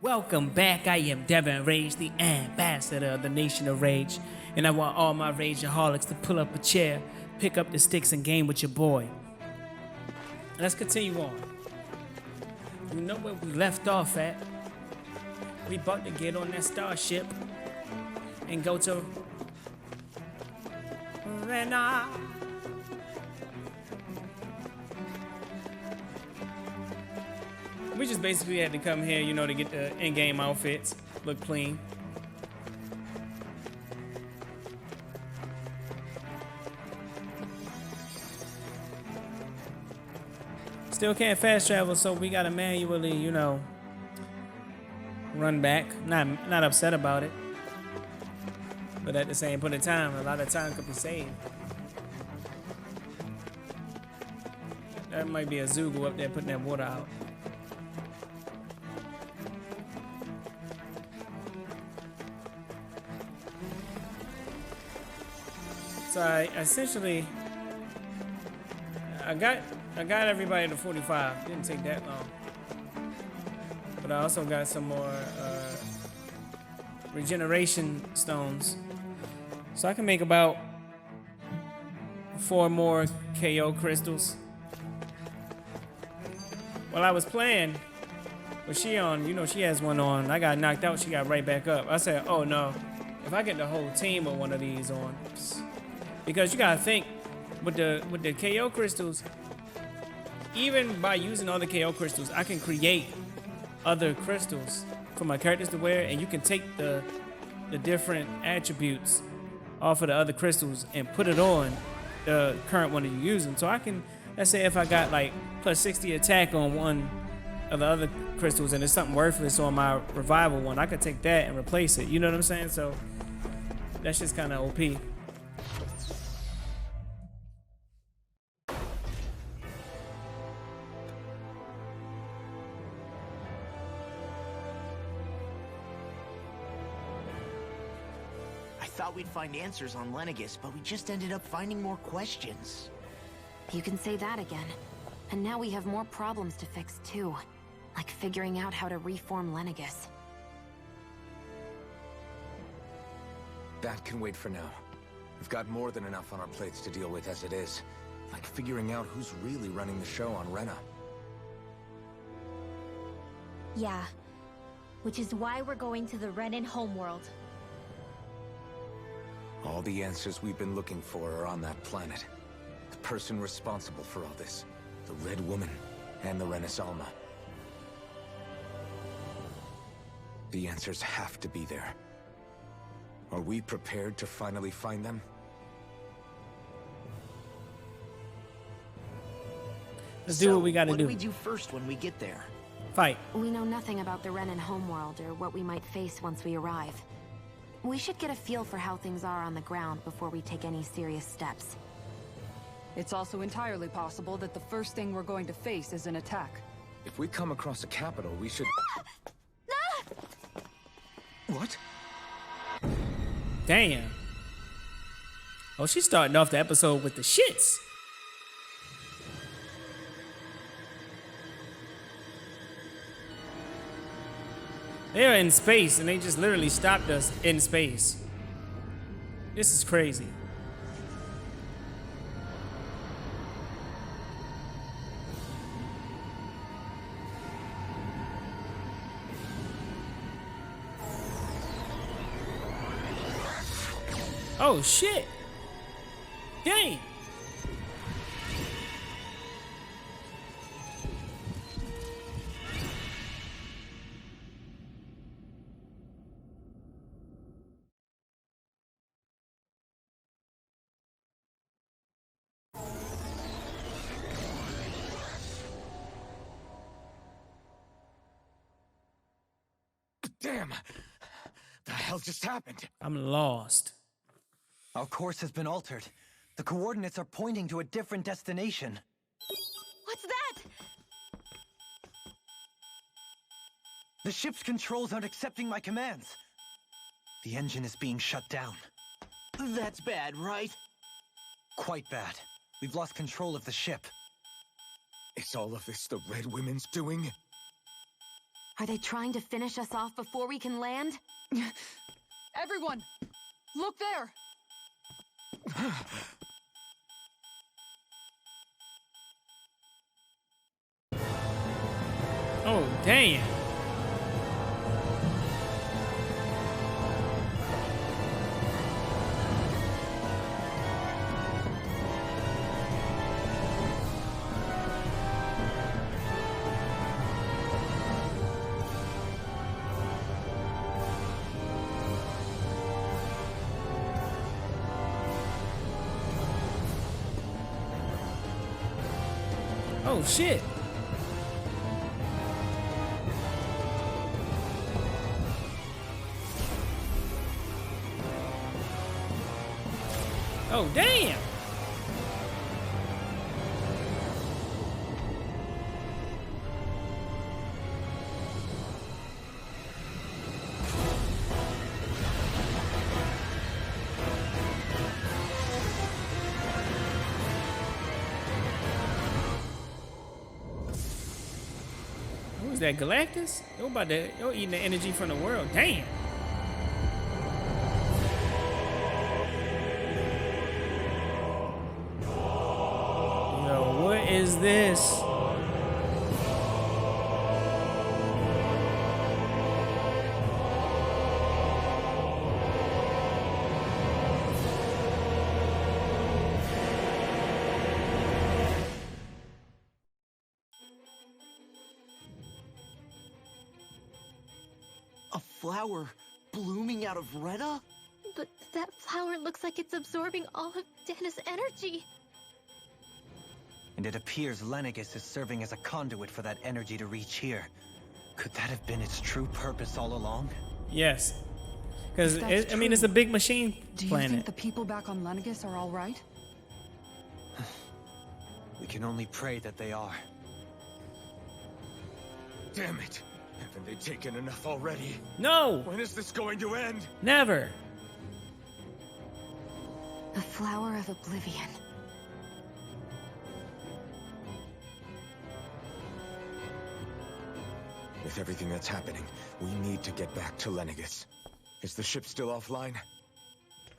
Welcome back, I am Devin Rage, the ambassador of the Nation of Rage, and I want all my rageaholics to pull up a chair, pick up the sticks and game with your boy. Let's continue on. You know where we left off at. We about to get on that starship and go to Rena. We just basically had to come here, you know, to get the in-game outfits, look clean. Still can't fast travel, so we gotta manually, you know, run back. Not upset about it, but at the same point in time, a lot of time could be saved. That might be a Zugu up there putting that water out. So I got everybody to 45. Didn't take that long. But I also got some more regeneration stones. So I can make about 4 more KO crystals. While I was playing with Shion, you know, she has one on. I got knocked out, she got right back up. I said, oh no, if I get the whole team of one of these on. Because you gotta think, with the KO crystals, even by using all the KO crystals, I can create other crystals for my characters to wear, and you can take the different attributes off of the other crystals and put it on the current one that you're using. So I can, let's say if I got like plus 60 attack on one of the other crystals and it's something worthless on my revival one, I could take that and replace it. You know what I'm saying? So that's just kind of OP. Thought we'd find answers on Lenegis, but we just ended up finding more questions. You can say that again. And now we have more problems to fix too. Like figuring out how to reform Lenegis. That can wait for now. We've got more than enough on our plates to deal with as it is. Like figuring out who's really running the show on Rena. Yeah. Which is why we're going to the Renan homeworld. All the answers we've been looking for are on that planet. The person responsible for all this. The Red Woman and the Renaissalma. The answers have to be there. Are we prepared to finally find them? Let's do what we gotta do. What do we do first when we get there? Fight. We know nothing about the Renan homeworld or what we might face once we arrive. We should get a feel for how things are on the ground before we take any serious steps. It's also entirely possible that the first thing we're going to face is an attack. If we come across a capital, we should... What? Damn. Oh, she's starting off the episode with the shits. They're in space and they just literally stopped us in space. This is crazy. Oh shit. Dang. Damn! The hell just happened? I'm lost. Our course has been altered. The coordinates are pointing to a different destination. What's that? The ship's controls aren't accepting my commands. The engine is being shut down. That's bad, right? Quite bad. We've lost control of the ship. Is all of this the Red Women's doing? Are they trying to finish us off before we can land? Everyone! Look there! Oh, damn. Oh, shit. Oh, damn. Who is that, Galactus? You're eating the energy from the world. Damn. Yo, what is this? A flower blooming out of Retta? But that flower looks like it's absorbing all of Dana's energy. And it appears Lenegis is serving as a conduit for that energy to reach here. Could that have been its true purpose all along? Yes. Because, If that's I mean, it's a true, big machine Do you planet. think the people back on Lenegis are all right? We can only pray that they are. Damn it! Haven't they taken enough already? No, When is this going to end? never. A flower of oblivion. With everything that's happening, we need to get back to Lenegis. Is the ship still offline?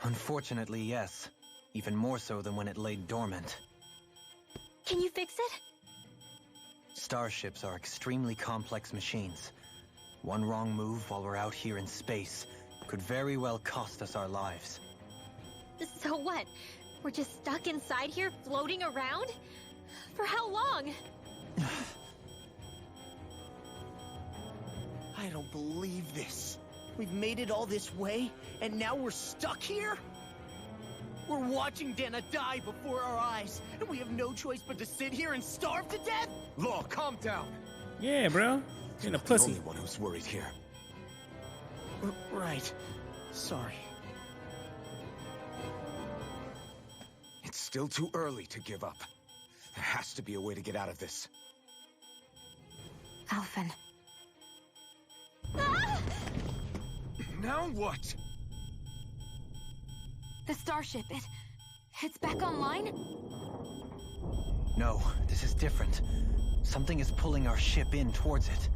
Unfortunately, yes. Even more so than when it lay dormant. Can you fix it? Starships are extremely complex machines. One wrong move while we're out here in space could very well cost us our lives. So what? We're just stuck inside here, floating around? For how long? I don't believe this. We've made it all this way, and now we're stuck here? We're watching Dana die before our eyes, and we have no choice but to sit here and starve to death? Law, calm down! Yeah, bro. You're a The pussy. only one who's worried here. Right. Sorry. It's still too early to give up. There has to be a way to get out of this. Alphen. Now what? The starship, it's back online? No, this is different. Something is pulling our ship in towards it.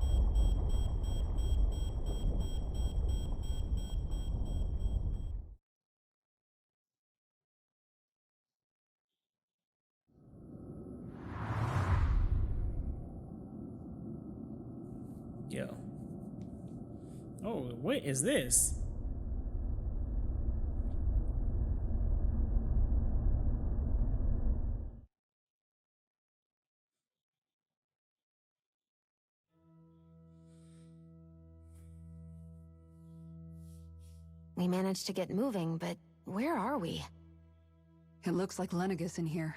Yo. Oh, what is this? We managed to get moving, but where are we? It looks like Lenegis in here.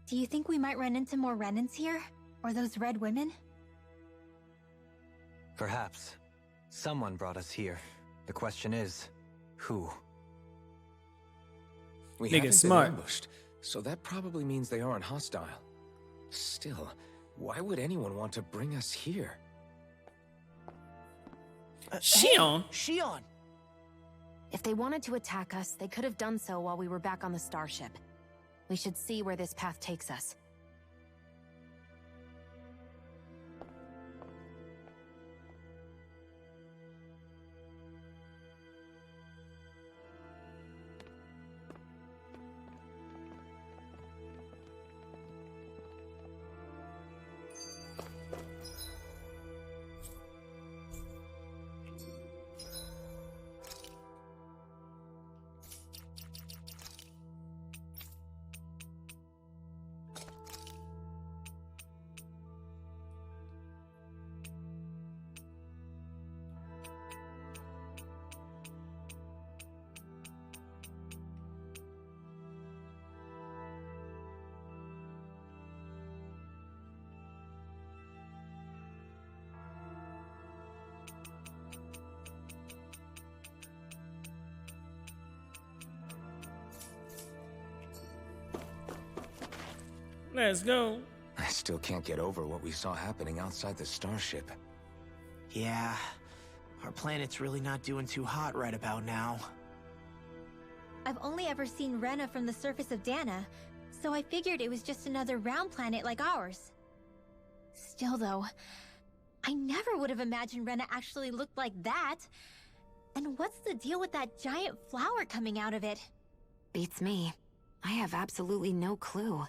Do you think we might run into more Renans here? Or those red women? Perhaps. Someone brought us here. The question is, who? We Nigga's haven't been smart. ambushed, so that probably means they aren't hostile. Still, why would anyone want to bring us here? Shion? Shion! If they wanted to attack us, they could have done so while we were back on the starship. We should see where this path takes us. Let's go. I still can't get over what we saw happening outside the starship. Yeah, our planet's really not doing too hot right about now. I've only ever seen Rena from the surface of Dana, so I figured it was just another round planet like ours. Still though, I never would have imagined Rena actually looked like that. And what's the deal with that giant flower coming out of it? Beats me. I have absolutely no clue.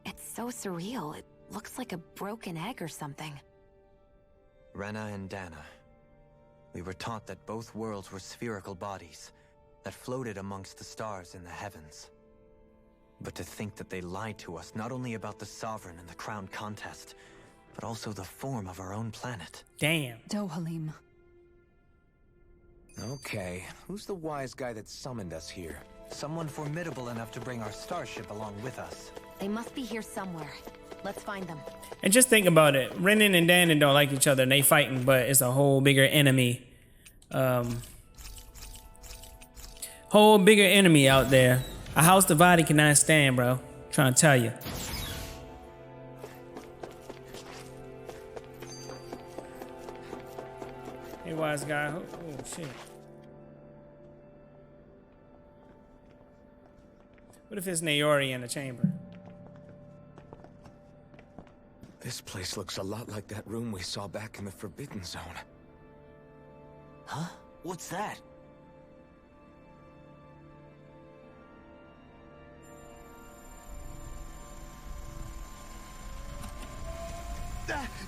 It's so surreal. It looks like a broken egg or something. Rena and Dana. We were taught that both worlds were spherical bodies that floated amongst the stars in the heavens. But to think that they lied to us not only about the Sovereign and the Crown contest, but also the form of our own planet. Damn. Dohalim. Okay, who's the wise guy that summoned us here? Someone formidable enough to bring our starship along with us. They must be here somewhere. Let's find them. And just think about it. Renan and Danon don't like each other and they fighting, but it's a whole bigger enemy. Whole bigger enemy out there. A house divided cannot stand, bro. Trying to tell you. Hey, wise guy. Oh, shit. What if it's Naori in the chamber? This place looks a lot like that room we saw back in the Forbidden Zone. Huh? What's that?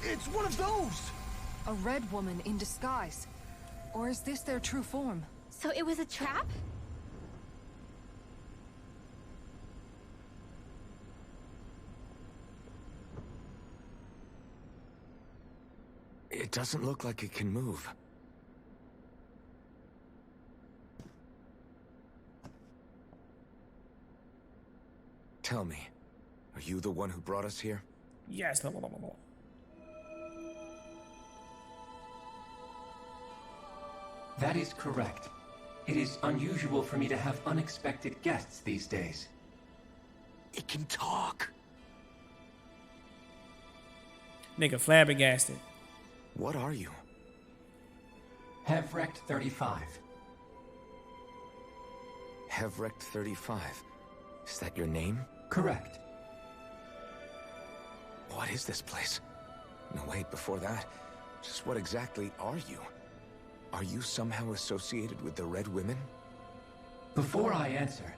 It's one of those! A red woman in disguise. Or is this their true form? So it was a trap? It doesn't look like it can move. Tell me, are you the one who brought us here? Yes. That is correct. It is unusual for me to have unexpected guests these days. It can talk. Nigga flabbergasted. What are you? Hevrect 35. Hevrect 35. Is that your name? Correct. What is this place? No, wait, before that, just what exactly are you? Are you somehow associated with the Red Women? Before I answer,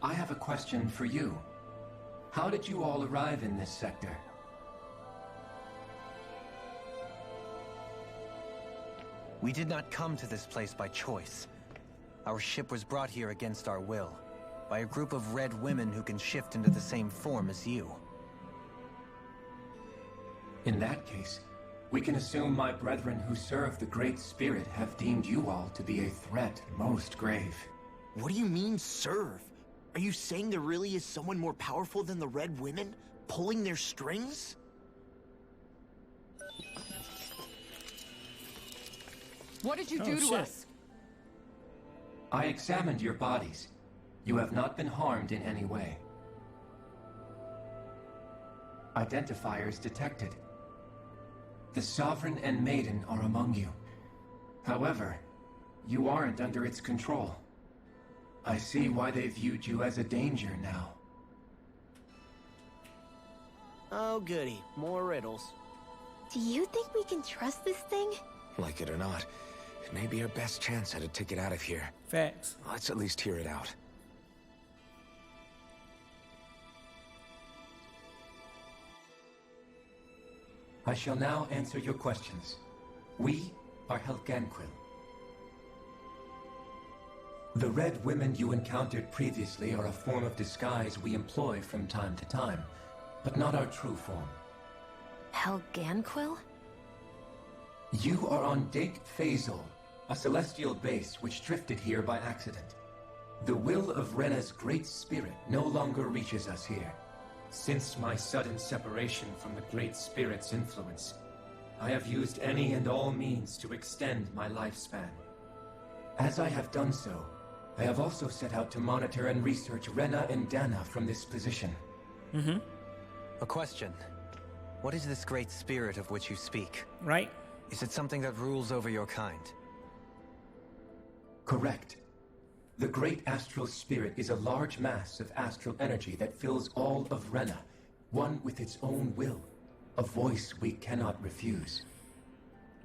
I have a question for you. How did you all arrive in this sector? We did not come to this place by choice. Our ship was brought here against our will, by a group of red women who can shift into the same form as you. In that case, we can assume my brethren who serve the Great Spirit have deemed you all to be a threat most grave. What do you mean, serve? Are you saying there really is someone more powerful than the Red Women, pulling their strings? What did you do to us? I examined your bodies. You have not been harmed in any way. Identifiers detected. The Sovereign and Maiden are among you. However, you aren't under its control. I see why they viewed you as a danger now. Oh goody, more riddles. Do you think we can trust this thing? Like it or not, it may be our best chance at a ticket out of here. Facts. Let's at least hear it out. I shall now answer your questions. We are Helganquil. The red women you encountered previously are a form of disguise we employ from time to time, but not our true form. Helganquil? You are on Dake Phasol, a celestial base which drifted here by accident. The will of Rena's Great Spirit no longer reaches us here. Since my sudden separation from the Great Spirit's influence, I have used any and all means to extend my lifespan. As I have done so, I have also set out to monitor and research Rena and Dana from this position. A question. What is this great spirit of which you speak? Right? Is it something that rules over your kind? Correct. The great astral spirit is a large mass of astral energy that fills all of Rena, one with its own will, a voice we cannot refuse.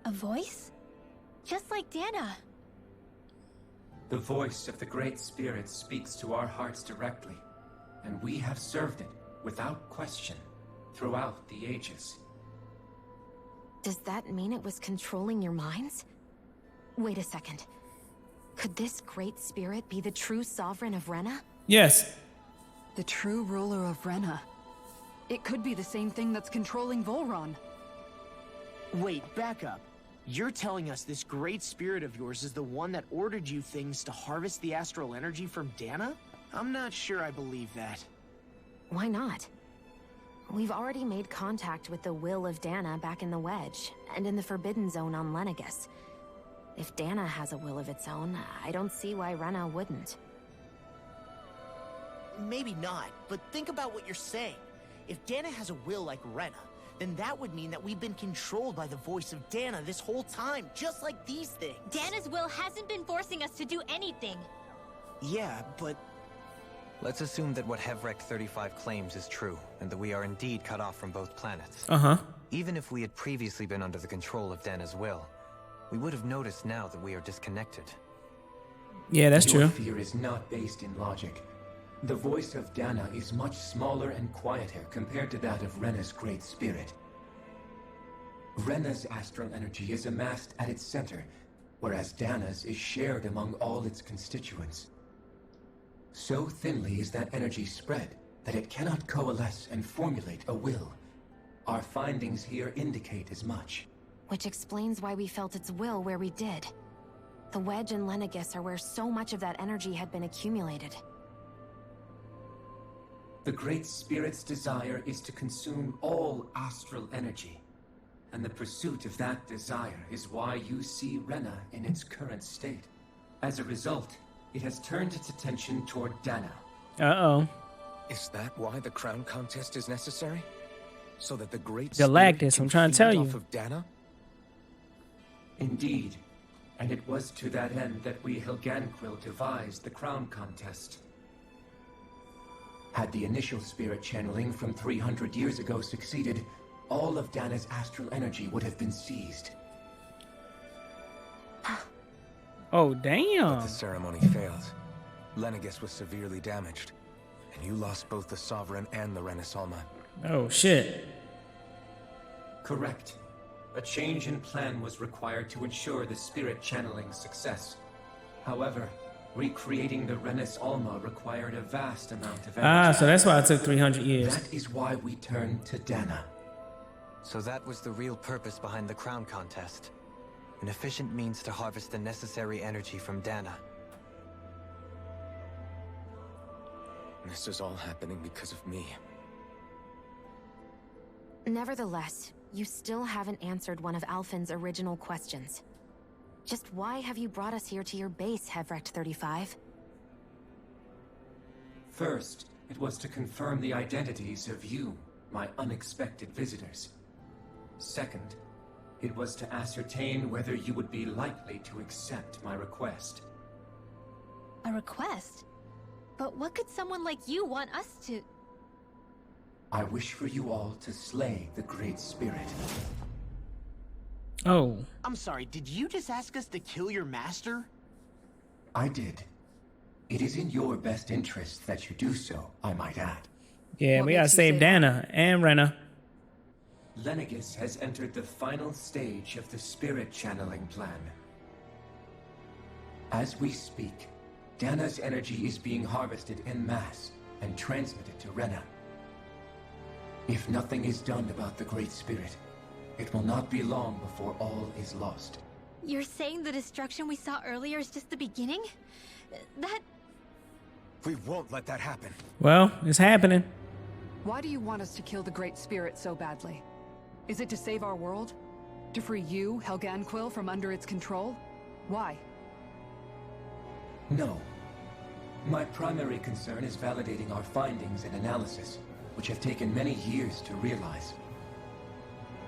A voice? Just like Dana. The voice of the great spirit speaks to our hearts directly, and we have served it without question throughout the ages. Does that mean it was controlling your minds? Wait a second. Could this great spirit be the true sovereign of Rena? Yes. The true ruler of Rena. It could be the same thing that's controlling Volron. Wait, back up. You're telling us this great spirit of yours is the one that ordered you things to harvest the astral energy from Dana? I'm not sure I believe that. Why not? We've already made contact with the will of Dana back in the Wedge, and in the Forbidden Zone on Lenegus. If Dana has a will of its own, I don't see why Rena wouldn't. Maybe not, but think about what you're saying. If Dana has a will like Rena, then that would mean that we've been controlled by the voice of Dana this whole time, just like these things. Dana's will hasn't been forcing us to do anything. Yeah, but... Let's assume that what Helganquil 35 claims is true, and that we are indeed cut off from both planets. Uh-huh. Even if we had previously been under the control of Dana's will, we would have noticed now that we are disconnected. Yeah, that's Your true. fear is not based in logic. The voice of Dana is much smaller and quieter compared to that of Rena's great spirit. Rena's astral energy is amassed at its center, whereas Dana's is shared among all its constituents. So thinly is that energy spread that it cannot coalesce and formulate a will. Our findings here indicate as much. Which explains why we felt its will where we did. The Wedge and Lenegus are where so much of that energy had been accumulated. The Great Spirit's desire is to consume all astral energy. And the pursuit of that desire is why you see Rena in its current state. As a result, it has turned its attention toward Dana. Uh-oh. Is that why the crown contest is necessary? So that the great Galactus, spirit I'm trying to can tell feed you. off of Dana? Indeed. And it was to that end that we Helganquil devised the crown contest. Had the initial spirit channeling from 300 years ago succeeded, all of Dana's astral energy would have been seized. Oh, But damn. the ceremony failed. Lenegus was severely damaged, and you lost both the Sovereign and the Renasalma. Oh, shit. Correct. A change in plan was required to ensure the spirit channeling success. However, recreating the Renis Alma required a vast amount of energy. Ah, so that's why it took 300 years. That is why we turned to Dana. So that was the real purpose behind the crown contest. An efficient means to harvest the necessary energy from Dana. This is all happening because of me. Nevertheless, you still haven't answered one of Alphen's original questions. Just why have you brought us here to your base, Helganquil 35? First, it was to confirm the identities of you, my unexpected visitors. Second, it was to ascertain whether you would be likely to accept my request. A request? But what could someone like you want us to... I wish for you all to slay the Great Spirit. Oh. I'm sorry, did you just ask us to kill your master? I did. It is in your best interest that you do so, I might add. Yeah, What we gotta makes you save say Dana and Rena. Lenegus has entered the final stage of the spirit channeling plan. As we speak, Dana's energy is being harvested en masse and transmitted to Rena. If nothing is done about the Great Spirit, it will not be long before all is lost. You're saying the destruction we saw earlier is just the beginning? That... We won't let that happen. Well, it's happening. Why do you want us to kill the Great Spirit so badly? Is it to save our world? To free you, Helganquil, from under its control? Why? No. My primary concern is validating our findings and analysis. which have taken many years to realize.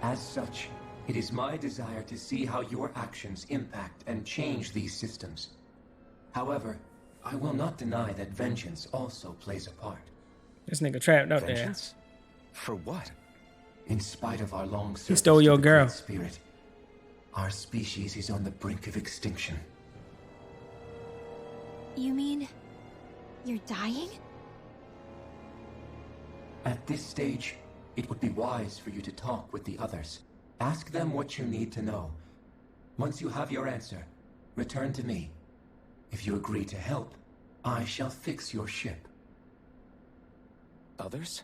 As such, it is my desire to see how your actions impact and change these systems. However, I will not deny that vengeance also plays a part. This nigga trapped up Vengeance? For what? In spite of our long service He stole your to the girl. Great Spirit, our species is on the brink of extinction. You mean you're dying? At this stage, it would be wise for you to talk with the others. Ask them what you need to know. Once you have your answer, return to me. If you agree to help, I shall fix your ship. Others?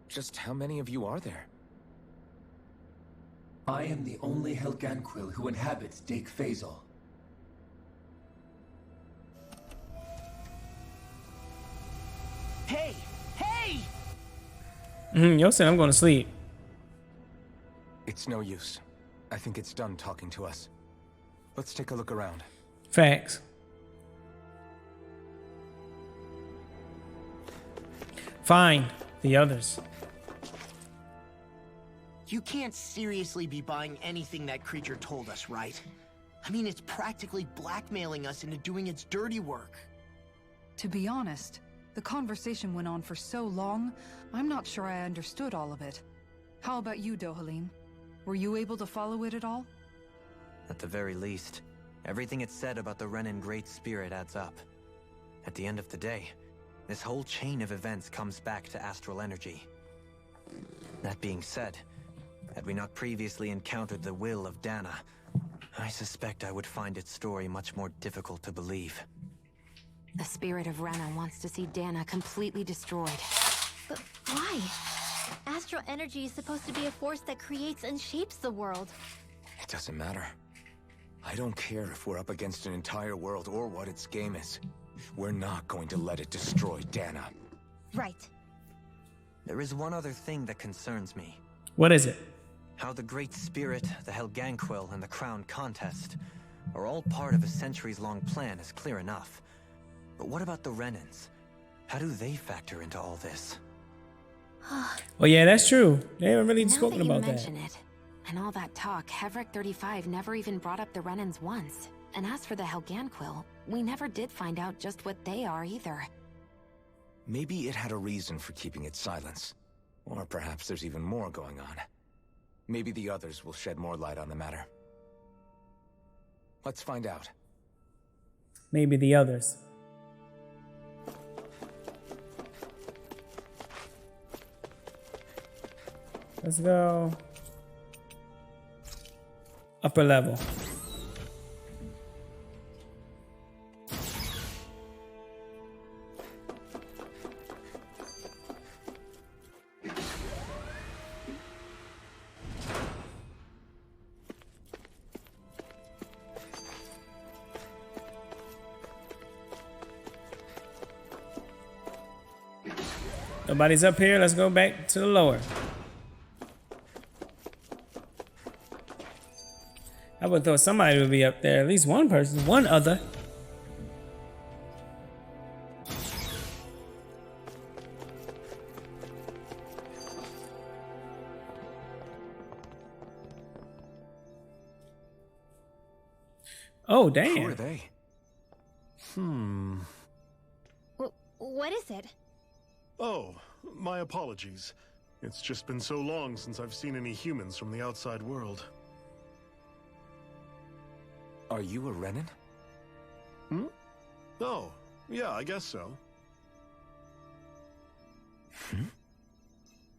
Just how many of you are there? I am the only Helganquil who inhabits Dake Phasal. Hey! Hey! Yo said I'm going to sleep. It's no use. I think it's done talking to us. Let's take a look around. Facts. Fine. The others. You can't seriously be buying anything that creature told us, right? I mean, it's practically blackmailing us into doing its dirty work. To be honest, the conversation went on for so long, I'm not sure I understood all of it. How about you, Dohalim? Were you able to follow it at all? At the very least, everything it said about the Renan Great Spirit adds up. At the end of the day, this whole chain of events comes back to astral energy. That being said, had we not previously encountered the will of Dana, I suspect I would find its story much more difficult to believe. The spirit of Rena wants to see Dana completely destroyed. But why? Astral energy is supposed to be a force that creates and shapes the world. It doesn't matter. I don't care if we're up against an entire world or what its game is. We're not going to let it destroy Dana. Right. There is one other thing that concerns me. What is it? How the Great Spirit, the Helganquil, and the Crown Contest are all part of a centuries-long plan is clear enough. But what about the Renans? How do they factor into all this? Well, yeah, that's true. They haven't really Now spoken that you about that. mention it, and all that talk, Hevric 35 never even brought up the Renans once. And as for the Helganquil, we never did find out just what they are either. Maybe it had a reason for keeping its silence. Or perhaps there's even more going on. Maybe the others will shed more light on the matter. Let's find out. Maybe the others. Let's go. Upper level. Nobody's up here. Let's go back to the lower. I would thought somebody would be up there. At least one person. One other. Oh, damn. Who are they? What is it? Oh, my apologies. It's just been so long since I've seen any humans from the outside world. Are you a Renan? Oh, yeah, I guess so.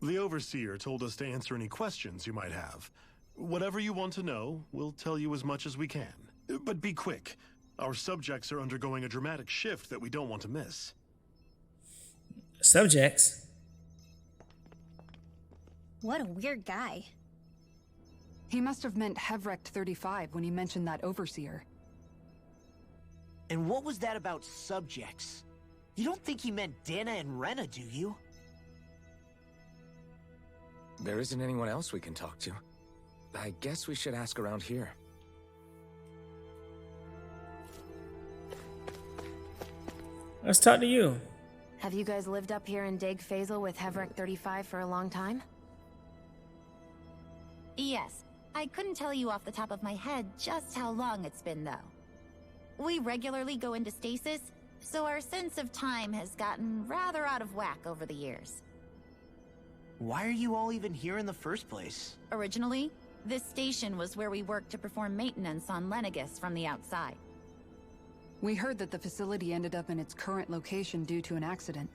The Overseer told us to answer any questions you might have. Whatever you want to know, we'll tell you as much as we can. But be quick. Our subjects are undergoing a dramatic shift that we don't want to miss. Subjects. What a weird guy. He must have meant Hevric 35 when he mentioned that Overseer. And what was that about subjects? You don't think he meant Dana and Rena, do you? There isn't anyone else we can talk to. I guess we should ask around here. Let's talk to you. Have you guys lived up here in Dig Faisal with Hevric 35 for a long time? Yes. I couldn't tell you off the top of my head just how long it's been, though. We regularly go into stasis, so our sense of time has gotten rather out of whack over the years. Why are you all even here in the first place? Originally, this station was where we worked to perform maintenance on Lenegis from the outside. We heard that the facility ended up in its current location due to an accident.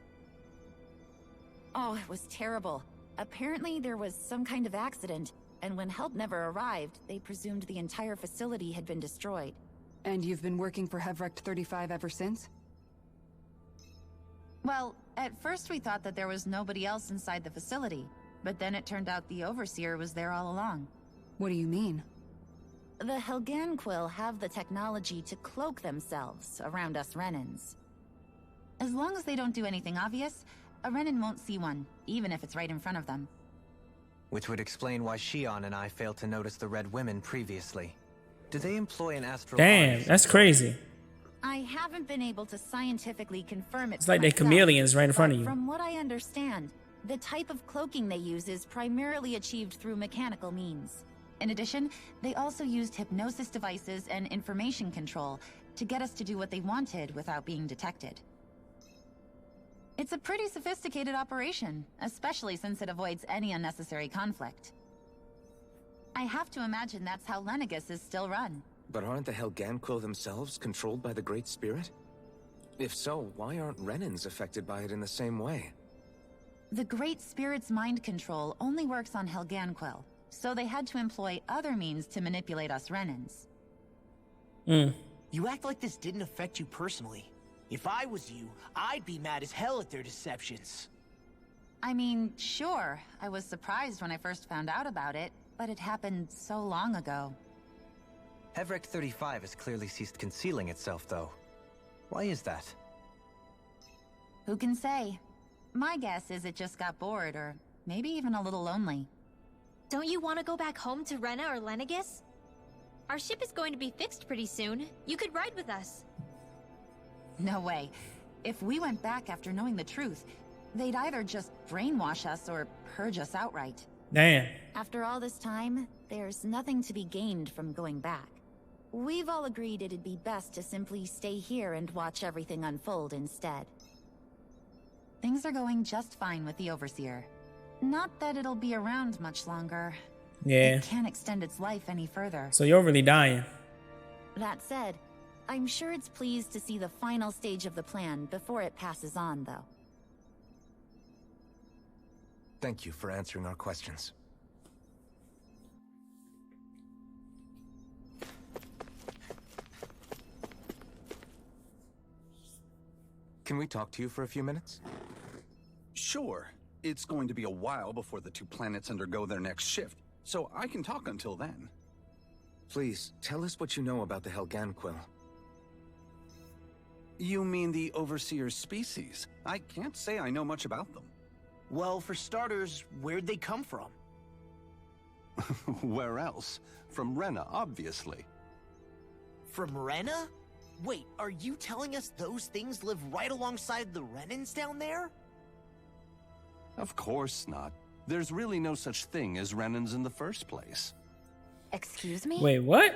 Oh, it was terrible. Apparently there was some kind of accident, and when help never arrived, they presumed the entire facility had been destroyed. And you've been working for Hevric 35 ever since? Well, at first we thought that there was nobody else inside the facility, but then it turned out the Overseer was there all along. What do you mean? The Helganquil have the technology to cloak themselves around us Renans. As long as they don't do anything obvious, a Renan won't see one, even if it's right in front of them. Which would explain why Shion and I failed to notice the Red Women previously. Do they employ an astral... Damn, that's crazy. I haven't been able to scientifically confirm it. It's like they're chameleons right in front of you. From what I understand, the type of cloaking they use is primarily achieved through mechanical means. In addition, they also used hypnosis devices and information control to get us to do what they wanted without being detected. It's a pretty sophisticated operation, especially since it avoids any unnecessary conflict. I have to imagine that's how Lenegis is still run. But aren't the Helganquil themselves controlled by the Great Spirit? If so, why aren't Renans affected by it in the same way? The Great Spirit's mind control only works on Helganquil, so they had to employ other means to manipulate us Renans. You act like this didn't affect you personally. If I was you, I'd be mad as hell at their deceptions. I mean, sure, I was surprised when I first found out about it, but it happened so long ago. Hevric 35 has clearly ceased concealing itself, though. Why is that? Who can say? My guess is it just got bored, or maybe even a little lonely. Don't you want to go back home to Rena or Lenegis? Our ship is going to be fixed pretty soon. You could ride with us. No way. If we went back after knowing the truth, they'd either just brainwash us or purge us outright. Damn. After all this time, there's nothing to be gained from going back. We've all agreed it'd be best to simply stay here and watch everything unfold instead. Things are going just fine with the Overseer. Not that it'll be around much longer. Yeah. It can't extend its life any further. So you're really dying. That said, I'm sure it's pleased to see the final stage of the plan before it passes on, though. Thank you for answering our questions. Can we talk to you for a few minutes? Sure. It's going to be a while before the two planets undergo their next shift, so I can talk until then. Please, tell us what you know about the Helganquil. You mean the Overseer's species? I can't say I know much about them. Well, for starters, where'd they come from? Where else? From Rena, obviously. From Rena? Wait, are you telling us those things live right alongside the Renans down there? Of course not. There's really no such thing as Renans in the first place. Excuse me? Wait, what?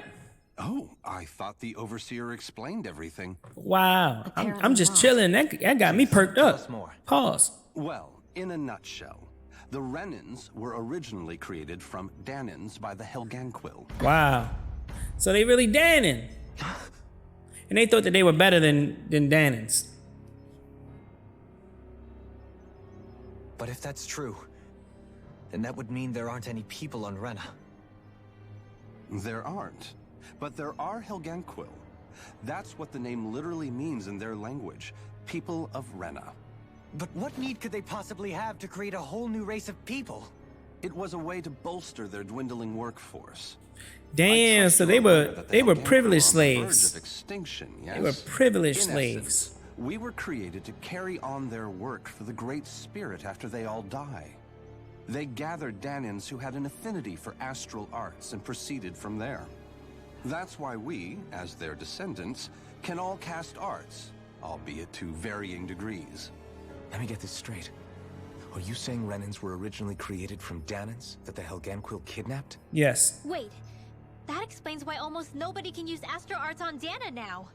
Oh, I thought the Overseer explained everything. Wow. I'm Apparently just not. chilling. That got me perked Tell up. us more. Pause. Well, in a nutshell, the Renans were originally created from Danans by the Helganquil. Wow. So they really Danon. And they thought that they were better than Danons. But if that's true, then that would mean there aren't any people on Rena. There aren't, but there are Helganquil. That's what the name literally means in their language, people of Rena. But what need could they possibly have to create a whole new race of people? It was a way to bolster their dwindling workforce. Damn, so they were privileged slaves. Of extinction, yes? They were privileged In slaves. essence, we were created to carry on their work for the Great Spirit after they all die. They gathered Danans who had an affinity for astral arts and proceeded from there. That's why we, as their descendants, can all cast arts, albeit to varying degrees. Let me get this straight. Are you saying Renans were originally created from Danans that the Helganquil kidnapped? Yes. Wait, that explains why almost nobody can use astral arts on Dana now.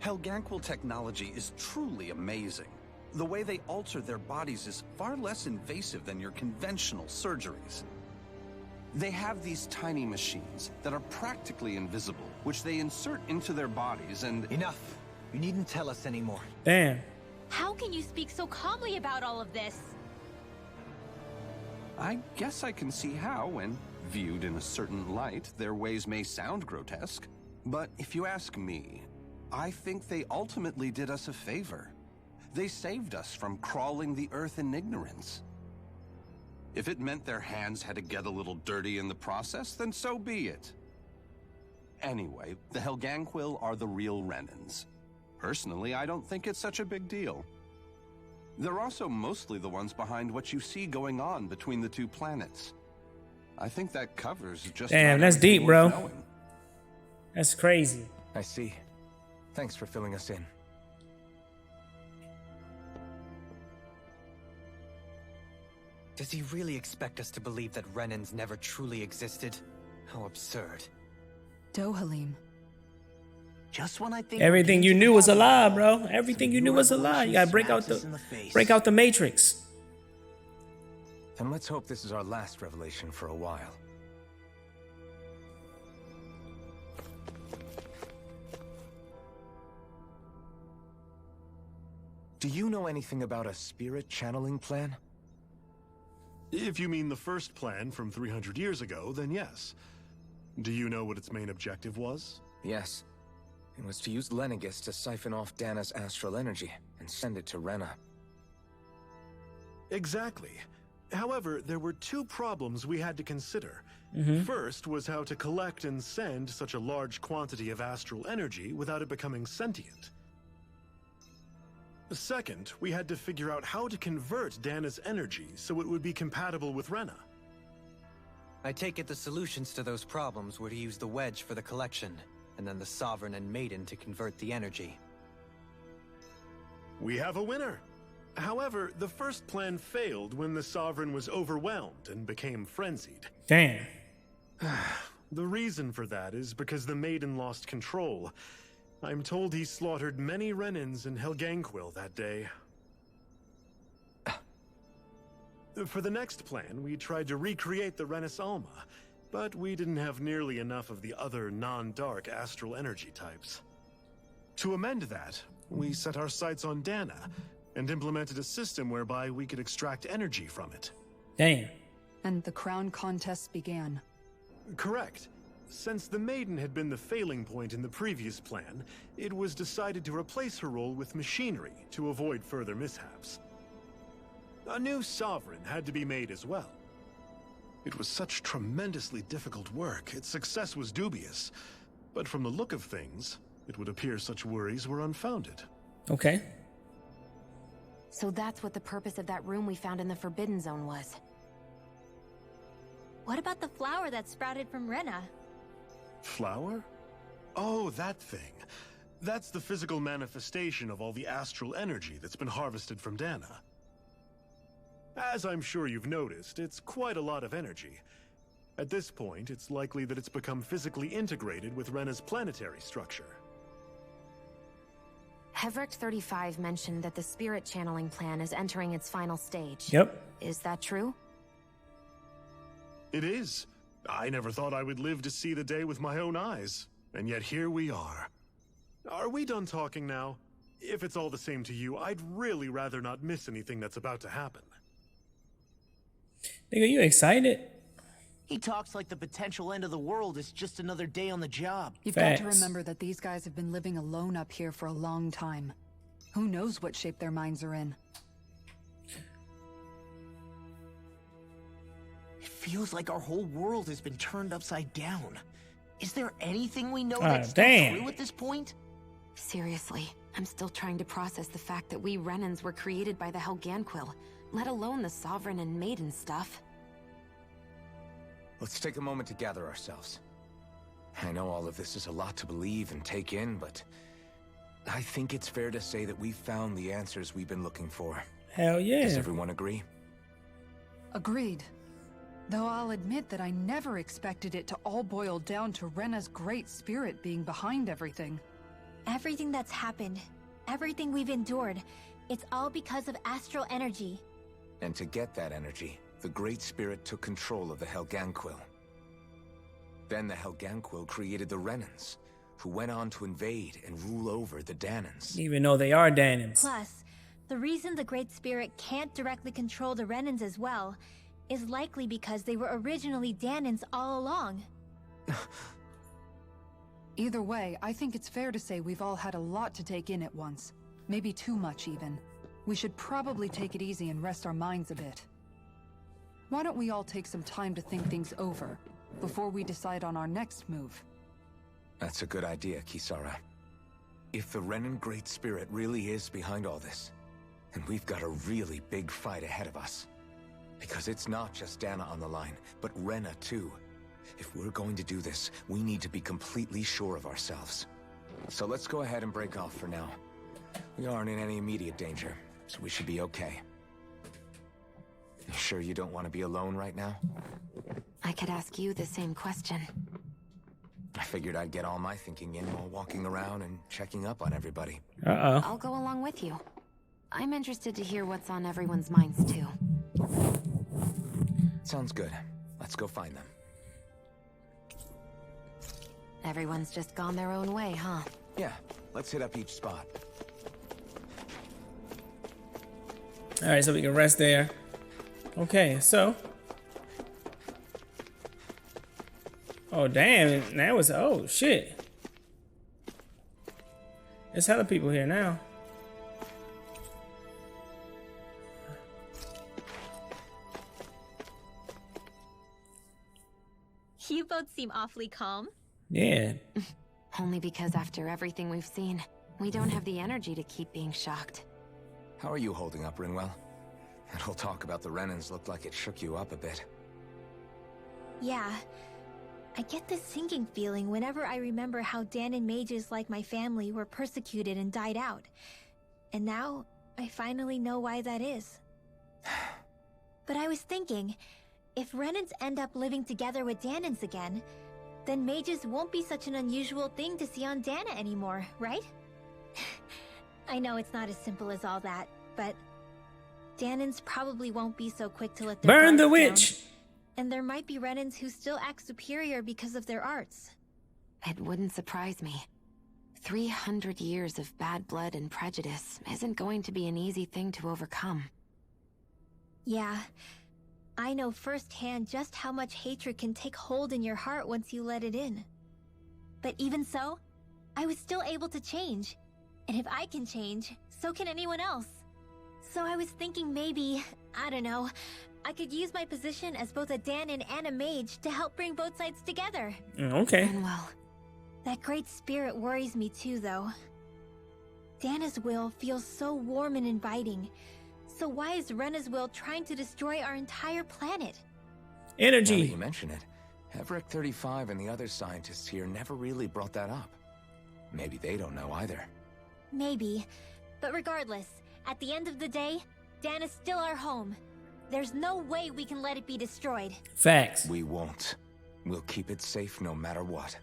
Helganquil technology is truly amazing. The way they alter their bodies is far less invasive than your conventional surgeries. They have these tiny machines that are practically invisible, which they insert into their bodies and... Enough! You needn't tell us anymore. Damn. How can you speak so calmly about all of this? I guess I can see how, when viewed in a certain light, their ways may sound grotesque. But if you ask me, I think they ultimately did us a favor. They saved us from crawling the earth in ignorance. If it meant their hands had to get a little dirty in the process, then so be it. Anyway, the Helganquil are the real Renans. Personally, I don't think it's such a big deal. They're also mostly the ones behind what you see going on between the two planets. I think that covers just... Damn, that's deep, bro. That's crazy. I see. Thanks for filling us in. Does he really expect us to believe that Renans never truly existed? How absurd. Dohalim. Just when I think Everything you knew was a lie, bro. Everything you knew was a lie. You gotta break out the matrix. And let's hope this is our last revelation for a while. Do you know anything about a spirit channeling plan? If you mean the first plan from 300 years ago, then yes. Do you know what its main objective was? Yes. It was to use Lenegis to siphon off Dana's astral energy and send it to Rena. Exactly. However, there were two problems we had to consider. First was how to collect and send such a large quantity of astral energy without it becoming sentient. Second, we had to figure out how to convert Dana's energy so it would be compatible with Rena. I take it the solutions to those problems were to use the wedge for the collection, and then the Sovereign and Maiden to convert the energy. We have a winner! However, the first plan failed when the Sovereign was overwhelmed and became frenzied. Damn. The reason for that is because the Maiden lost control. I'm told he slaughtered many Renans in Helganquil that day. For the next plan, we tried to recreate the Renis Alma, but we didn't have nearly enough of the other non-dark astral energy types. To amend that, we set our sights on Dana, and implemented a system whereby we could extract energy from it. Damn. And the crown contest began. Correct. Since the Maiden had been the failing point in the previous plan, it was decided to replace her role with machinery to avoid further mishaps. A new Sovereign had to be made as well. It was such tremendously difficult work, its success was dubious. But from the look of things, it would appear such worries were unfounded. Okay. So that's what the purpose of that room we found in the Forbidden Zone was. What about the flower that sprouted from Rena? Flower? Oh, that thing. That's the physical manifestation of all the astral energy that's been harvested from Dana. As I'm sure you've noticed, it's quite a lot of energy. At this point, it's likely that it's become physically integrated with Rena's planetary structure. Hevric 35 mentioned that the spirit channeling plan is entering its final stage. Yep. Is that true? It is. I never thought I would live to see the day with my own eyes, and yet here we are. Are we done talking now? If it's all the same to you, I'd really rather not miss anything that's about to happen. Nigga, you excited? He talks like the potential end of the world is just another day on the job. You've got to remember that these guys have been living alone up here for a long time. Who knows what shape their minds are in? It feels like our whole world has been turned upside down. Is there anything we know that's still true at this point? Seriously, I'm still trying to process the fact that we Renans were created by the Helganquil, let alone the Sovereign and Maiden stuff. Let's take a moment to gather ourselves. I know all of this is a lot to believe and take in, but I think it's fair to say that we found the answers we've been looking for. Hell yeah. Does everyone agree? Agreed. Though I'll admit that I never expected it to all boil down to Rena's great spirit being behind everything. Everything that's happened, everything we've endured, it's all because of astral energy. And to get that energy, the Great Spirit took control of the Helganquil. Then the Helganquil created the Renans, who went on to invade and rule over the Danans. Even though they are Danans. Plus, the reason the Great Spirit can't directly control the Renans as well is likely because they were originally Danans all along. Either way, I think it's fair to say we've all had a lot to take in at once. Maybe too much, even. We should probably take it easy and rest our minds a bit. Why don't we all take some time to think things over, before we decide on our next move? That's a good idea, Kisara. If the Renan Great Spirit really is behind all this, then we've got a really big fight ahead of us. Because it's not just Dana on the line, but Rena too. If we're going to do this, we need to be completely sure of ourselves. So let's go ahead and break off for now. We aren't in any immediate danger, so we should be okay. You sure you don't want to be alone right now? I could ask you the same question. I figured I'd get all my thinking in while walking around and checking up on everybody. Uh-oh. I'll go along with you. I'm interested to hear what's on everyone's minds, too. Sounds good. Let's go find them. Everyone's just gone their own way, huh? Yeah, let's hit up each spot. Alright, so we can rest there. Okay, so. Oh, damn. That was. Oh, shit. There's hella people here now. You both seem awfully calm. Yeah. Only because after everything we've seen, we don't have the energy to keep being shocked. How are you holding up, Rinwell? That whole talk about the Renans looked like it shook you up a bit. Yeah. I get this sinking feeling whenever I remember how Danan mages like my family were persecuted and died out. And now, I finally know why that is. But I was thinking, if Renans end up living together with Danans again, then mages won't be such an unusual thing to see on Dana anymore, right? I know it's not as simple as all that, but Danans probably won't be so quick to let their Burn the guards witch! down. And there might be Renans who still act superior because of their arts. It wouldn't surprise me. 300 years of bad blood and prejudice isn't going to be an easy thing to overcome. Yeah. I know firsthand just how much hatred can take hold in your heart once you let it in. But even so, I was still able to change. And if I can change, so can anyone else. So I was thinking maybe, I don't know, I could use my position as both a Danan and a mage to help bring both sides together. Okay. Well, That great spirit worries me too, though. Dana's will feels so warm and inviting. So why is Rena's will trying to destroy our entire planet? Now that Energy. you mention it, Everett 35 and the other scientists here never really brought that up. Maybe they don't know either. Maybe. But regardless, at the end of the day, Dana's still our home. There's no way we can let it be destroyed. Facts. We won't. We'll keep it safe no matter what.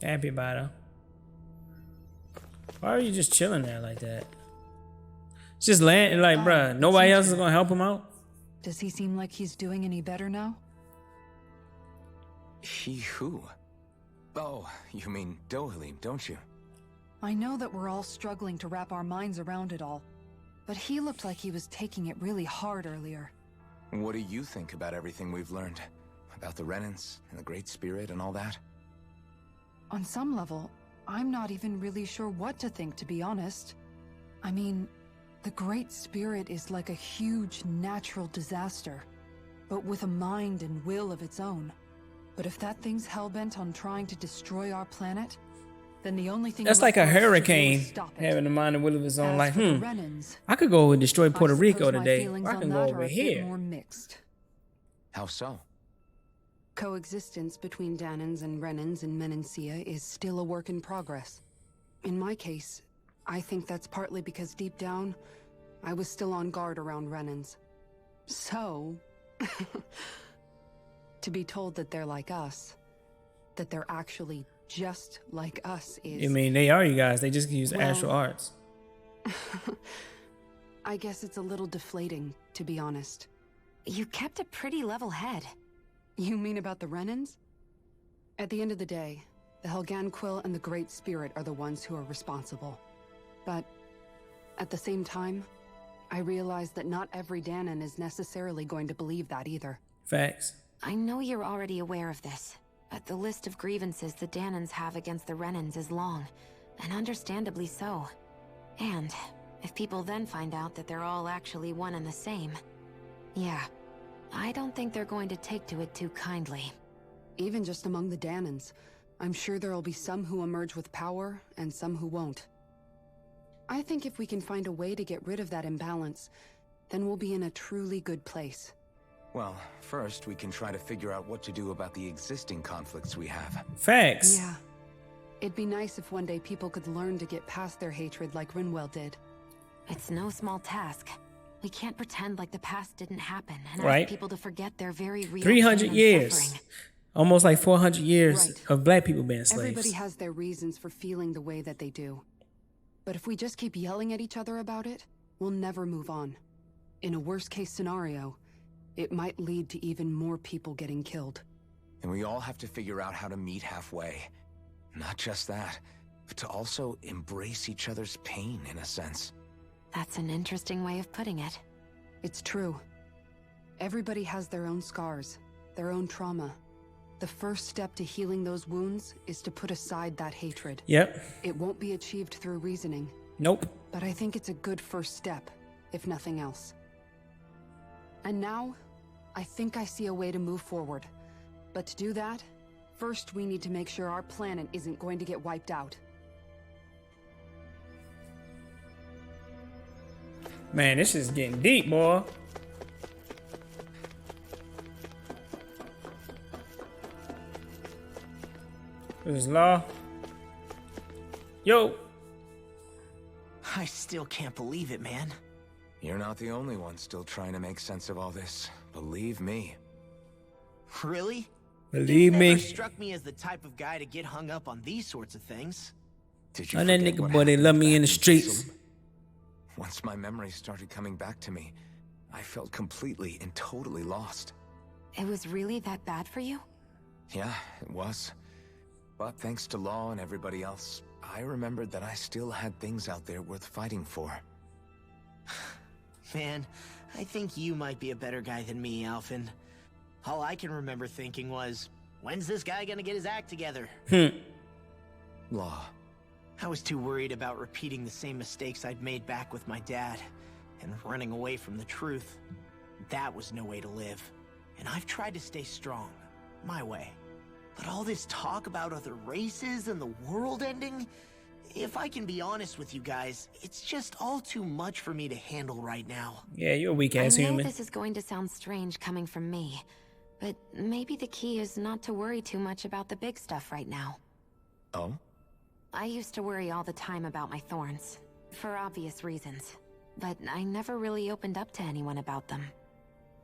Happy about it. Why are you just chilling there like that? Just land like, bruh, nobody else is gonna help him out? Does he seem like he's doing any better now? He who? Oh, you mean Dohalim, don't you? I know that we're all struggling to wrap our minds around it all, but he looked like he was taking it really hard earlier. What do you think about everything we've learned? About the Renans and the Great Spirit and all that? On some level, I'm not even really sure what to think, to be honest. I mean, the Great Spirit is like a huge natural disaster, but with a mind and will of its own. But if that thing's hellbent on trying to destroy our planet, Then the only thing That's like a hurricane having a mind and will of its own. Like, I could go and destroy Puerto Rico today. Or I can go over here. More mixed. How so? Coexistence between Danans and Renans in Menancia is still a work in progress. In my case, I think that's partly because deep down, I was still on guard around Renans. So, to be told that they're like us, that they're actually just like us is... I mean, they are you guys. They just use astral arts. I guess it's a little deflating, to be honest. You kept a pretty level head. You mean about the Renans? At the end of the day, the Helganquil and the Great Spirit are the ones who are responsible. But at the same time, I realize that not every Danan is necessarily going to believe that either. Facts. I know you're already aware of this, but the list of grievances the Danans have against the Renans is long, and understandably so. And if people then find out that they're all actually one and the same, yeah, I don't think they're going to take to it too kindly. Even just among the Danans, I'm sure there'll be some who emerge with power and some who won't. I think if we can find a way to get rid of that imbalance, then we'll be in a truly good place. Well, first we can try to figure out what to do about the existing conflicts we have. Facts. Yeah. It'd be nice if one day people could learn to get past their hatred like Rinwell did. It's no small task. We can't pretend like the past didn't happen and Right. ask people to forget their very real 300 pain and years. suffering. Almost like 400 years Right. of black people being slaves. Everybody has their reasons for feeling the way that they do. But if we just keep yelling at each other about it, we'll never move on. In a worst-case scenario, it might lead to even more people getting killed. And we all have to figure out how to meet halfway. Not just that, but to also embrace each other's pain in a sense. That's an interesting way of putting it. It's true. Everybody has their own scars, their own trauma. The first step to healing those wounds is to put aside that hatred. Yep. It won't be achieved through reasoning. Nope. But I think it's a good first step, if nothing else. And now, I think I see a way to move forward. But to do that, first we need to make sure our planet isn't going to get wiped out. Man, this is getting deep, boy. This is Law. Yo. I still can't believe it, man. You're not the only one still trying to make sense of all this. Believe me. Really? Believe You me. never struck me as the type of guy to get hung up on these sorts of things. Did you And that forget nigga what boy, they happened love me back in the streets. Jerusalem? Once my memories started coming back to me, I felt completely and totally lost. It was really that bad for you? Yeah, it was. But thanks to Law and everybody else, I remembered that I still had things out there worth fighting for. Man, I think you might be a better guy than me, Alphen. All I can remember thinking was, when's this guy gonna get his act together? Law. I was too worried about repeating the same mistakes I'd made back with my dad, and running away from the truth. That was no way to live. And I've tried to stay strong, my way. But all this talk about other races and the world ending, if I can be honest with you guys, it's just all too much for me to handle right now. Yeah, you're a weak ass I know human. this is going to sound strange coming from me, but maybe the key is not to worry too much about the big stuff right now. Oh? I used to worry all the time about my thorns, for obvious reasons, but I never really opened up to anyone about them.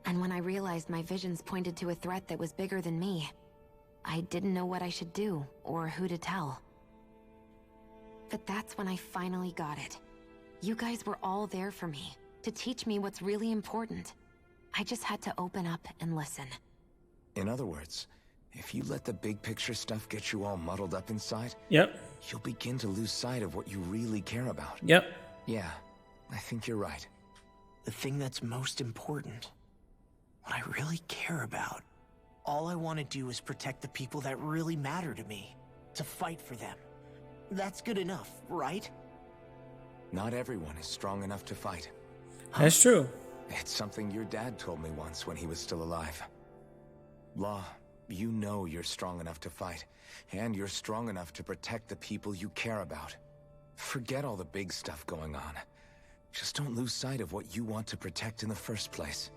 And when I realized my visions pointed to a threat that was bigger than me, I didn't know what I should do or who to tell. But that's when I finally got it. You guys were all there for me, to teach me what's really important. I just had to open up and listen. In other words, if you let the big picture stuff get you all muddled up inside, Yep. you'll begin to lose sight of what you really care about. Yep. Yeah, I think you're right. The thing that's most important, what I really care about, all I want to do is protect the people that really matter to me, to fight for them. That's good enough, right? Not everyone is strong enough to fight. That's true. It's something your dad told me once when he was still alive. Law, You know you're strong enough to fight, and you're strong enough to protect the people you care about. Forget all the big stuff going on. Just don't lose sight of what you want to protect in the first place.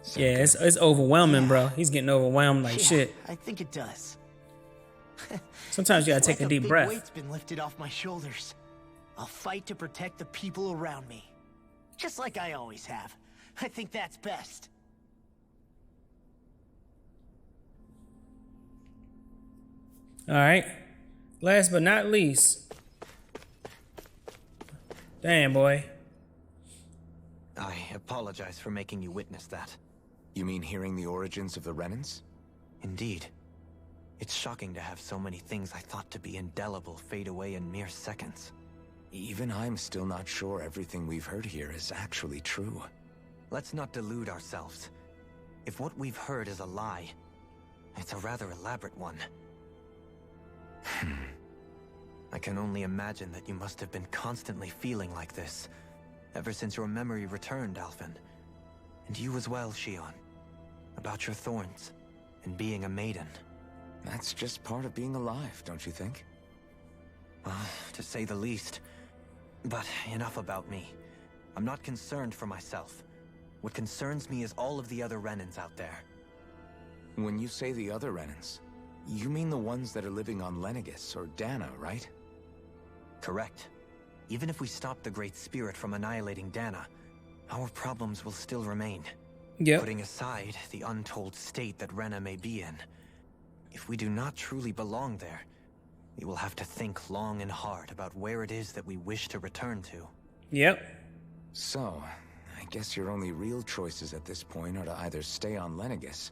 Sound Yeah, good? it's overwhelming, bro. He's getting overwhelmed like Yeah, shit. I think it does. Sometimes you gotta It's take like a deep big breath. weight's been lifted off my shoulders. I'll fight to protect the people around me. Just like I always have. I think that's best. All right. Last but not least. Damn, boy. I apologize for making you witness that. You mean hearing the origins of the Renans? Indeed. It's shocking to have so many things I thought to be indelible fade away in mere seconds. Even I'm still not sure everything we've heard here is actually true. Let's not delude ourselves. If what we've heard is a lie, it's a rather elaborate one. I can only imagine that you must have been constantly feeling like this, ever since your memory returned, Alphen. And you as well, Shion. About your thorns, and being a maiden. That's just part of being alive, don't you think? Well, to say the least. But enough about me. I'm not concerned for myself. What concerns me is all of the other Renans out there. When you say the other Renans, you mean the ones that are living on Lenegis or Dana, right? Correct. Even if we stop the Great Spirit from annihilating Dana, our problems will still remain. Yep. Putting aside the untold state that Rena may be in, if we do not truly belong there, we will have to think long and hard about where it is that we wish to return to. Yep. So, I guess your only real choices at this point are to either stay on Lenegis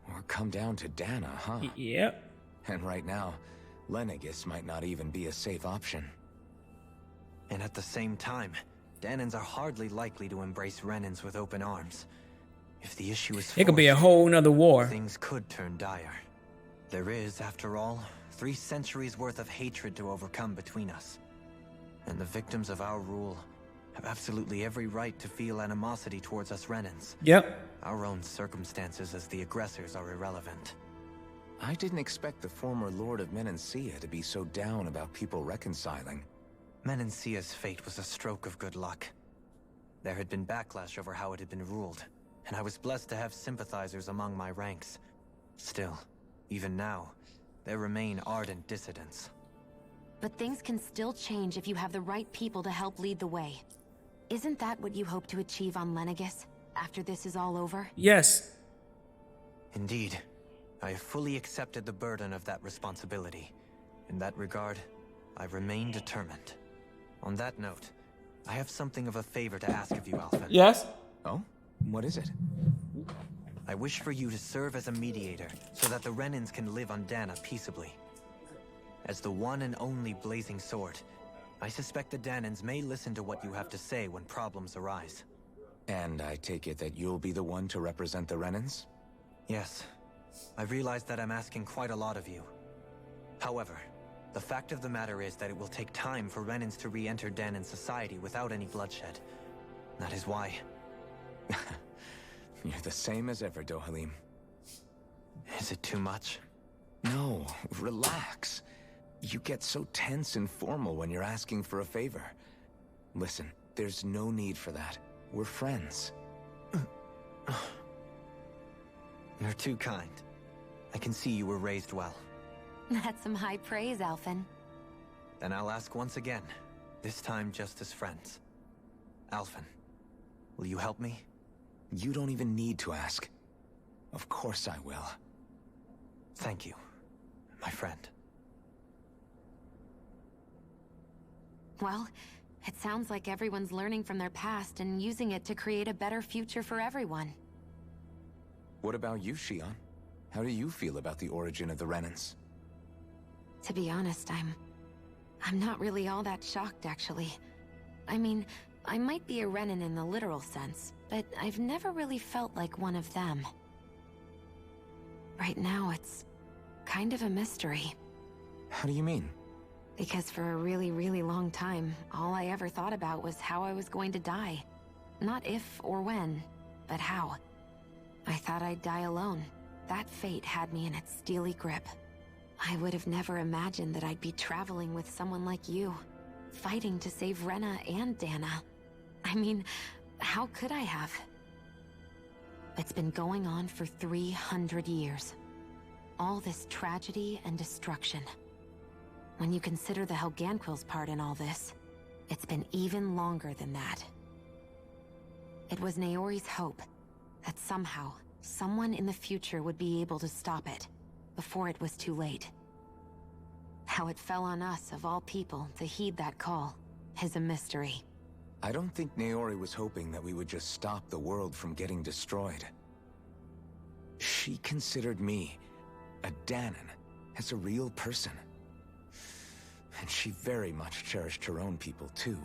or come down to Dana, huh? Yep. And right now, Lenegis might not even be a safe option. And at the same time, Danans are hardly likely to embrace Renans with open arms. If the issue is It could be a forced, whole nother war. things could turn dire. There is, after all, 3 centuries worth of hatred to overcome between us. And the victims of our rule have absolutely every right to feel animosity towards us Renans. Yep. Our own circumstances as the aggressors are irrelevant. I didn't expect the former Lord of Menancia to be so down about people reconciling. Menancia's fate was a stroke of good luck. There had been backlash over how it had been ruled, and I was blessed to have sympathizers among my ranks. Still, even now, there remain ardent dissidents. But things can still change if you have the right people to help lead the way. Isn't that what you hope to achieve on Lenegis, after this is all over? Yes. Indeed, I have fully accepted the burden of that responsibility. In that regard, I remain determined. On that note, I have something of a favor to ask of you, Alphen. Yes. Oh? What is it? I wish for you to serve as a mediator, so that the Renans can live on Dana peaceably. As the one and only Blazing Sword, I suspect the Danans may listen to what you have to say when problems arise. And I take it that you'll be the one to represent the Renans? Yes. I realize that I'm asking quite a lot of you. However, the fact of the matter is that it will take time for Renans to re-enter Danan society without any bloodshed. That is why. You're the same as ever, Dohalim. Is it too much? No, relax. You get so tense and formal when you're asking for a favor. Listen, there's no need for that. We're friends. You're too kind. I can see you were raised well. That's some high praise, Alphen. Then I'll ask once again, this time just as friends. Alphen, will you help me? You don't even need to ask. Of course I will. Thank you, my friend. Well, it sounds like everyone's learning from their past and using it to create a better future for everyone. What about you, Shion? How do you feel about the origin of the Renans? To be honest, I'm not really all that shocked, actually. I mean, I might be a Renan in the literal sense, but I've never really felt like one of them. Right now, it's kind of a mystery. How do you mean? Because for a really, really long time, all I ever thought about was how I was going to die. Not if or when, but how. I thought I'd die alone, that fate had me in its steely grip. I would have never imagined that I'd be traveling with someone like you, fighting to save Rena and Dana. I mean, how could I have? It's been going on for 300 years. All this tragedy and destruction. When you consider the Helganquil's part in all this, it's been even longer than that. It was Naori's hope that somehow, someone in the future would be able to stop it, before it was too late. How it fell on us, of all people, to heed that call, is a mystery. I don't think Naori was hoping that we would just stop the world from getting destroyed. She considered me, a Danon, as a real person. And she very much cherished her own people, too.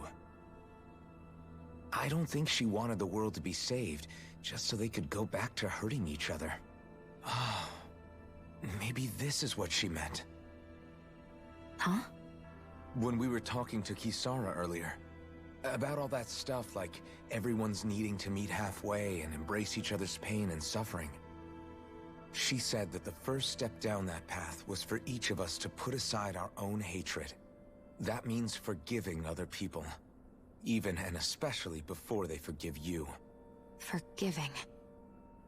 I don't think she wanted the world to be saved, just so they could go back to hurting each other. Oh, maybe this is what she meant. Huh? When we were talking to Kisara earlier, about all that stuff like everyone's needing to meet halfway and embrace each other's pain and suffering. She said that the first step down that path was for each of us to put aside our own hatred. That means forgiving other people, even and especially before they forgive you. Forgiving.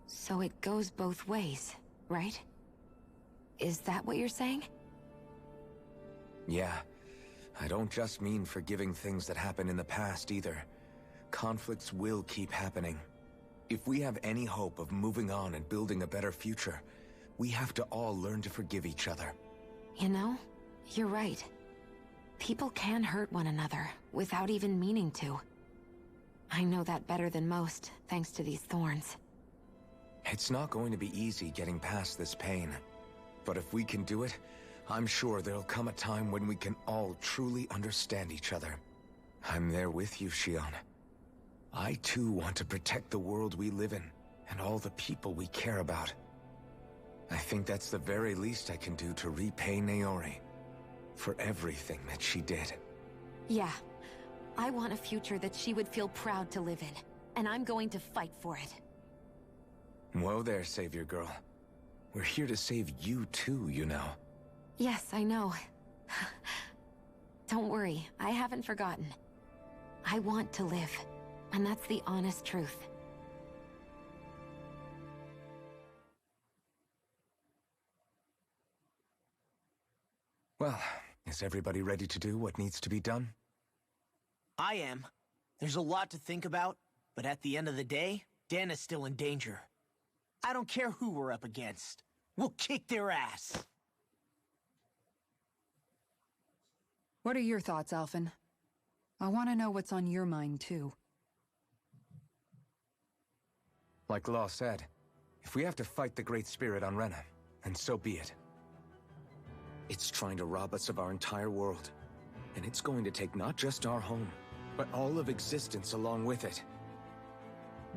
So it goes both ways, right? Is that what you're saying? Yeah. I don't just mean forgiving things that happened in the past either. Conflicts will keep happening. If we have any hope of moving on and building a better future, we have to all learn to forgive each other. You know, you're right. People can hurt one another without even meaning to. I know that better than most, thanks to these thorns. It's not going to be easy getting past this pain. But if we can do it, I'm sure there'll come a time when we can all truly understand each other. I'm there with you, Shion. I too want to protect the world we live in, and all the people we care about. I think that's the very least I can do to repay Naori for everything that she did. Yeah. I want a future that she would feel proud to live in, and I'm going to fight for it. Whoa there, Savior Girl. We're here to save you too, you know. Yes, I know. Don't worry, I haven't forgotten. I want to live, and that's the honest truth. Well, is everybody ready to do what needs to be done? I am. There's a lot to think about, but at the end of the day, Dana's still in danger. I don't care who we're up against. We'll kick their ass. What are your thoughts, Alphen? I want to know what's on your mind, too. Like Law said, if we have to fight the Great Spirit on Rena, then so be it. It's trying to rob us of our entire world. And it's going to take not just our home, but all of existence along with it.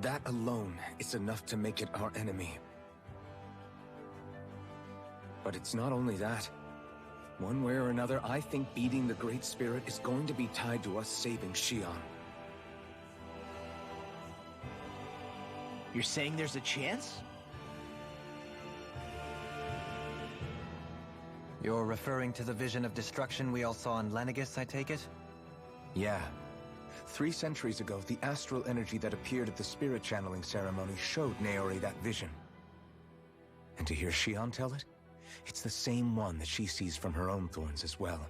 That alone is enough to make it our enemy. But it's not only that. One way or another, I think beating the Great Spirit is going to be tied to us saving Shion. You're saying there's a chance? You're referring to the vision of destruction we all saw in Lenegis, I take it? Yeah. 3 centuries ago, the astral energy that appeared at the spirit channeling ceremony showed Naori that vision. And to hear Shion tell it, it's the same one that she sees from her own thorns as well.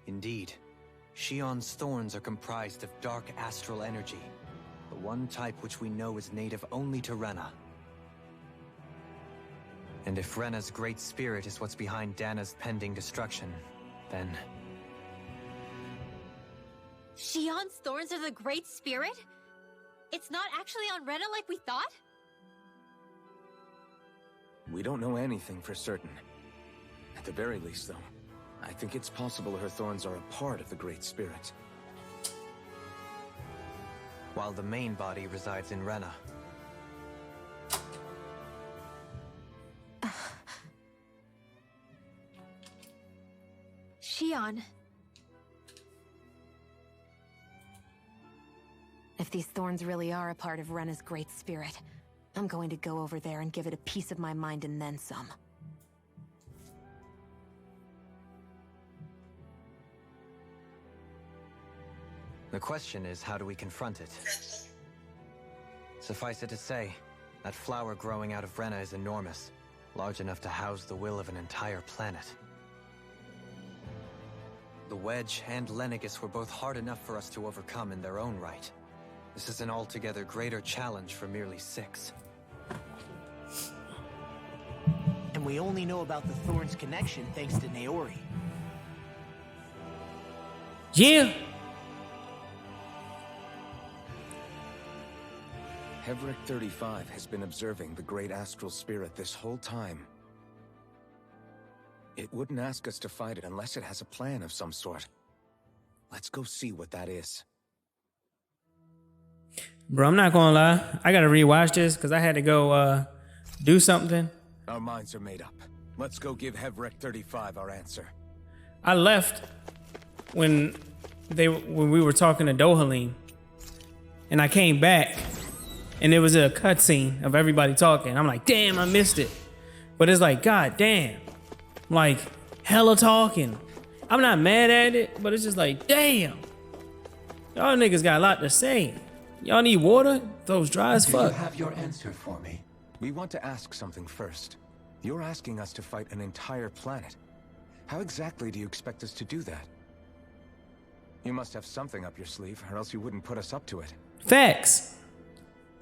Indeed. Shion's thorns are comprised of dark astral energy, the one type which we know is native only to Rena. And if Rena's great spirit is what's behind Dana's pending destruction, then... Shion's thorns are the Great Spirit? It's not actually on Rena like we thought? We don't know anything for certain. At the very least, though, I think it's possible her thorns are a part of the Great Spirit. While the main body resides in Rena. Shion. If these thorns really are a part of Rena's Great Spirit, I'm going to go over there and give it a piece of my mind and then some. The question is, how do we confront it? Suffice it to say, that flower growing out of Rena is enormous, large enough to house the will of an entire planet. The Wedge and Lenegis were both hard enough for us to overcome in their own right. This is an altogether greater challenge for merely 6. And we only know about the Thorns connection thanks to Naori. Yeah. Hevric 35 has been observing the great astral spirit this whole time. It wouldn't ask us to fight it unless it has a plan of some sort. Let's go see what that is. Bro, I'm not gonna lie. I gotta rewatch this because I had to go do something. Our minds are made up. Let's go give Hevric 35 our answer. I left when we were talking to Dohalim, and I came back, and there was a cutscene of everybody talking. I'm like, damn, I missed it. But it's like, god damn, like hella talking. I'm not mad at it, but it's just like, damn, y'all niggas got a lot to say. Y'all need water? Those dry as Do fuck. you have your answer for me? We want to ask something first. You're asking us to fight an entire planet. How exactly do you expect us to do that? You must have something up your sleeve, or else you wouldn't put us up to it. Facts.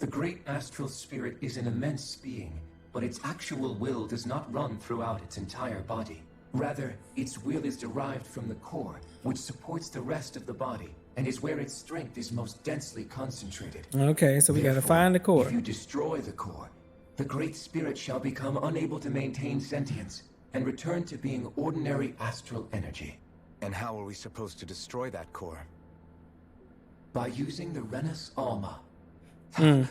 The great astral spirit is an immense being, but its actual will does not run throughout its entire body. Rather, its will is derived from the core, which supports the rest of the body, and is where its strength is most densely concentrated. Okay, so we gotta find the core. If you destroy the core, the great spirit shall become unable to maintain sentience and return to being ordinary astral energy. And how are we supposed to destroy that core? By using the Renus Alma. Hmm.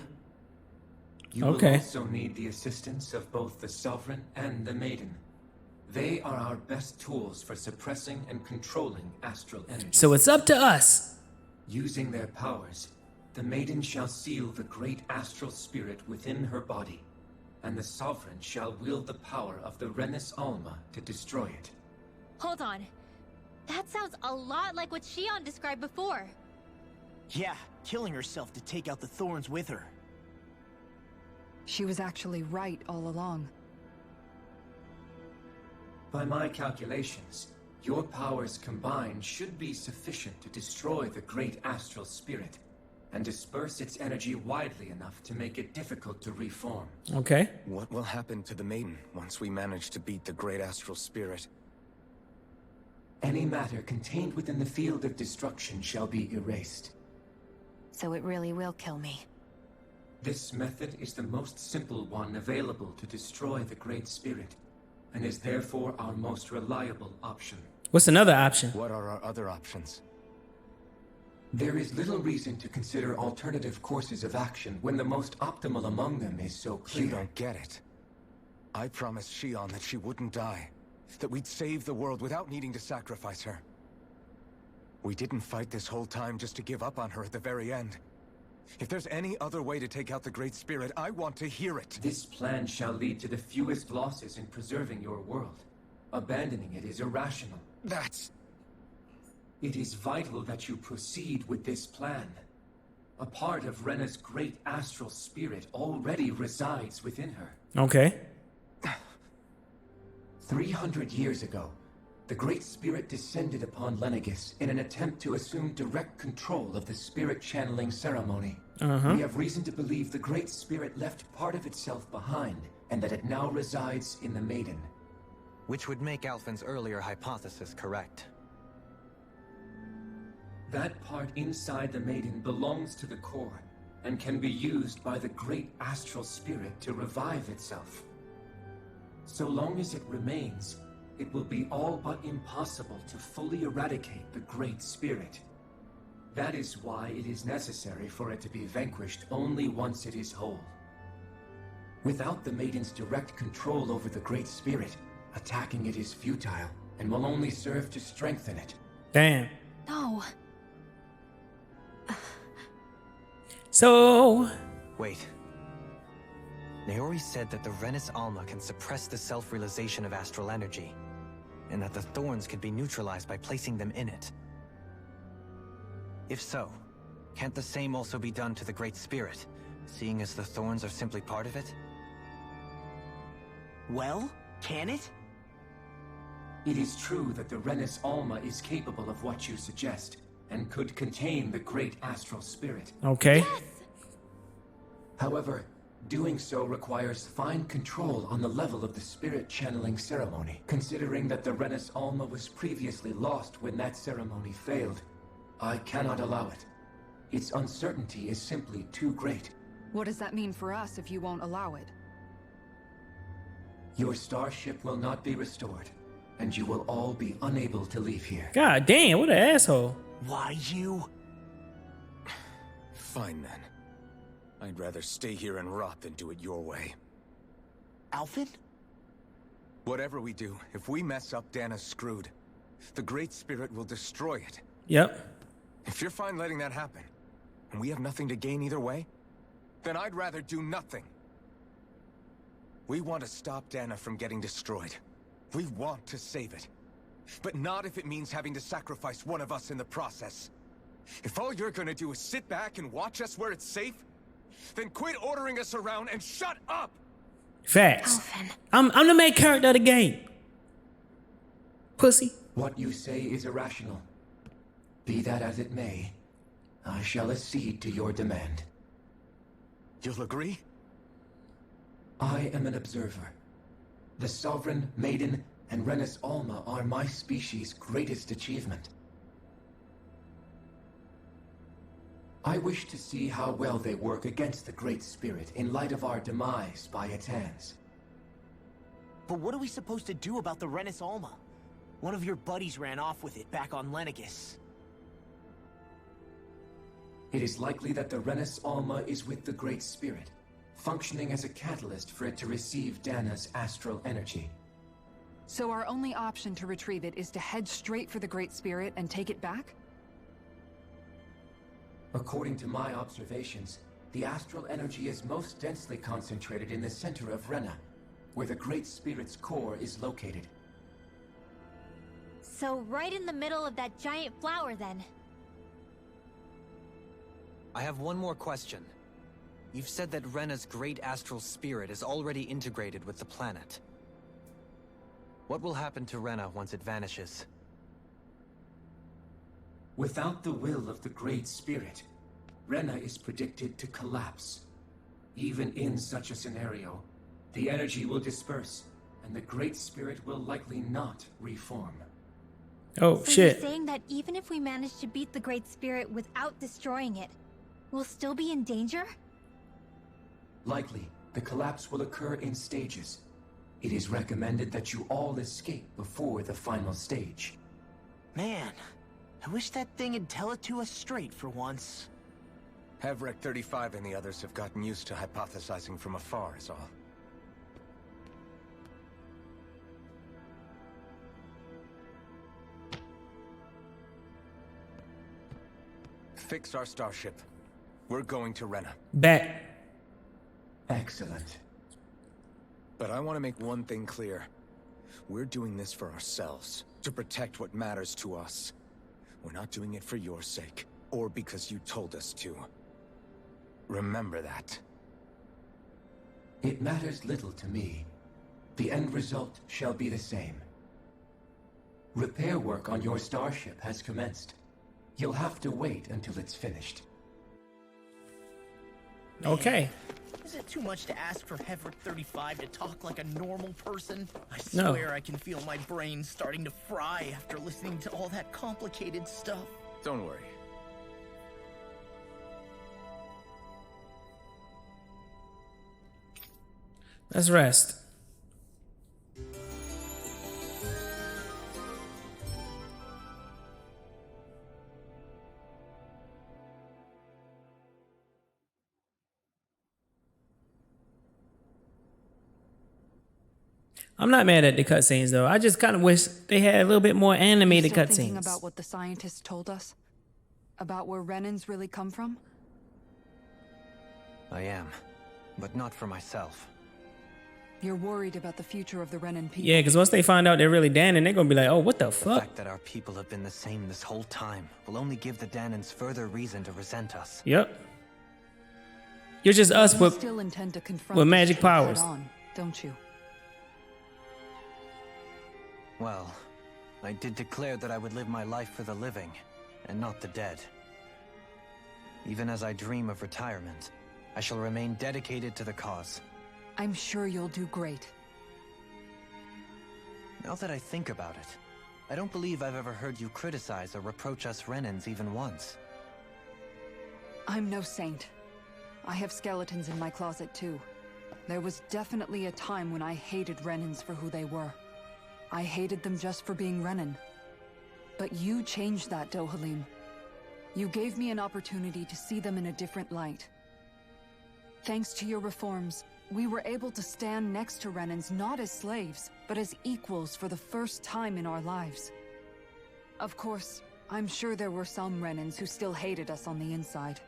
You Okay. will also need the assistance of both the Sovereign and the Maiden. They are our best tools for suppressing and controlling astral energy. So it's up to us. Using their powers, the Maiden shall seal the great astral spirit within her body, and the Sovereign shall wield the power of the Renus Alma to destroy it. Hold on. That sounds a lot like what Shion described before. Yeah, killing herself to take out the Thorns with her. She was actually right all along. By my calculations, your powers combined should be sufficient to destroy the great astral spirit and disperse its energy widely enough to make it difficult to reform. Okay. What will happen to the Maiden once we manage to beat the great astral spirit? Any matter contained within the field of destruction shall be erased. So it really will kill me. This method is the most simple one available to destroy the Great Spirit, and is therefore our most reliable option. What's another option? What are our other options? There is little reason to consider alternative courses of action when the most optimal among them is so clear. You don't get it. I promised Shion that she wouldn't die, that we'd save the world without needing to sacrifice her. We didn't fight this whole time just to give up on her at the very end. If there's any other way to take out the Great Spirit, I want to hear it. This plan shall lead to the fewest losses in preserving your world. Abandoning it is irrational. It is vital that you proceed with this plan. A part of Rena's great astral spirit already resides within her. Okay. 300 years ago, the Great Spirit descended upon Lenegis in an attempt to assume direct control of the spirit channeling ceremony. We have reason to believe the Great Spirit left part of itself behind, and that it now resides in the Maiden. Which would make Alphen's earlier hypothesis correct. That part inside the Maiden belongs to the core, and can be used by the great astral spirit to revive itself. So long as it remains, it will be all but impossible to fully eradicate the Great Spirit. That is why it is necessary for it to be vanquished only once it is whole. Without the Maiden's direct control over the Great Spirit, attacking it is futile, and will only serve to strengthen it. Damn. No. So. Wait. Naori said that the Renis Alma can suppress the self-realization of astral energy, and that the thorns could be neutralized by placing them in it. If so, can't the same also be done to the Great Spirit, seeing as the thorns are simply part of it? Well, can it? It is true that the Renis Alma is capable of what you suggest, and could contain the great astral spirit. Okay. However, doing so requires fine control on the level of the spirit channeling ceremony. Considering that the Renis Alma was previously lost when that ceremony failed, I cannot allow it. Its uncertainty is simply too great. What does that mean for us if you won't allow it? Your starship will not be restored, and you will all be unable to leave here. God damn, what an asshole. Why you? Fine then. I'd rather stay here and rot than do it your way. Alphen? Whatever we do, if we mess up, Dana's screwed. The Great Spirit will destroy it. Yep. If you're fine letting that happen, and we have nothing to gain either way, then I'd rather do nothing. We want to stop Dana from getting destroyed. We want to save it. But not if it means having to sacrifice one of us in the process. If all you're gonna do is sit back and watch us where it's safe, then quit ordering us around and shut up! Facts. Alphen. I'm the main character of the game. Pussy. What you say is irrational. Be that as it may, I shall accede to your demand. You'll agree? I am an observer. The Sovereign, Maiden, and Renis Alma are my species' greatest achievement. I wish to see how well they work against the Great Spirit in light of our demise by its hands. But what are we supposed to do about the Renis Alma? One of your buddies ran off with it back on Lenegis. It is likely that the Renis Alma is with the Great Spirit, functioning as a catalyst for it to receive Dana's astral energy. So our only option to retrieve it is to head straight for the Great Spirit and take it back? According to my observations, the astral energy is most densely concentrated in the center of Rena, where the Great Spirit's core is located. So right in the middle of that giant flower, then. I have one more question. You've said that Rena's great astral spirit is already integrated with the planet. What will happen to Rena once it vanishes? Without the will of the Great Spirit, Rena is predicted to collapse. Even in such a scenario, the energy will disperse, and the Great Spirit will likely not reform. Oh, So shit. you're saying that even if we manage to beat the Great Spirit without destroying it, we'll still be in danger? Likely, the collapse will occur in stages. It is recommended that you all escape before the final stage. Man, I wish that thing would tell it to us straight for once. Havrek 35 and the others have gotten used to hypothesizing from afar, is all. Fix our starship. We're going to Rena. Bet. Excellent. But I want to make one thing clear. We're doing this for ourselves, to protect what matters to us. We're not doing it for your sake, or because you told us to. Remember that. It matters little to me. The end result shall be the same. Repair work on your starship has commenced. You'll have to wait until it's finished. Okay. Is it too much to ask for Helganquil 35 to talk like a normal person? I No. swear I can feel my brain starting to fry after listening to all that complicated stuff. Don't worry. Let's rest. I'm not mad at the cutscenes though. I just kind of wish they had a little bit more animated Still thinking cutscenes. about what the scientists told us? About where Renans really come from? I am, but not for myself. You're worried about the future of the Renan people. Yeah, because once they find out they're really Danon, they're gonna be like, oh, what the The fuck? fact that our people have been the same this whole time will only give the Danans further reason to resent us. Yep. You're just us You with still intend to confront with this magic truth head powers. on, don't you? Well, I did declare that I would live my life for the living, and not the dead. Even as I dream of retirement, I shall remain dedicated to the cause. I'm sure you'll do great. Now that I think about it, I don't believe I've ever heard you criticize or reproach us Renans even once. I'm no saint. I have skeletons in my closet too. There was definitely a time when I hated Renans for who they were. I hated them just for being Renan. But you changed that, Dohalim. You gave me an opportunity to see them in a different light. Thanks to your reforms, we were able to stand next to Renans not as slaves, but as equals for the first time in our lives. Of course, I'm sure there were some Renans who still hated us on the inside.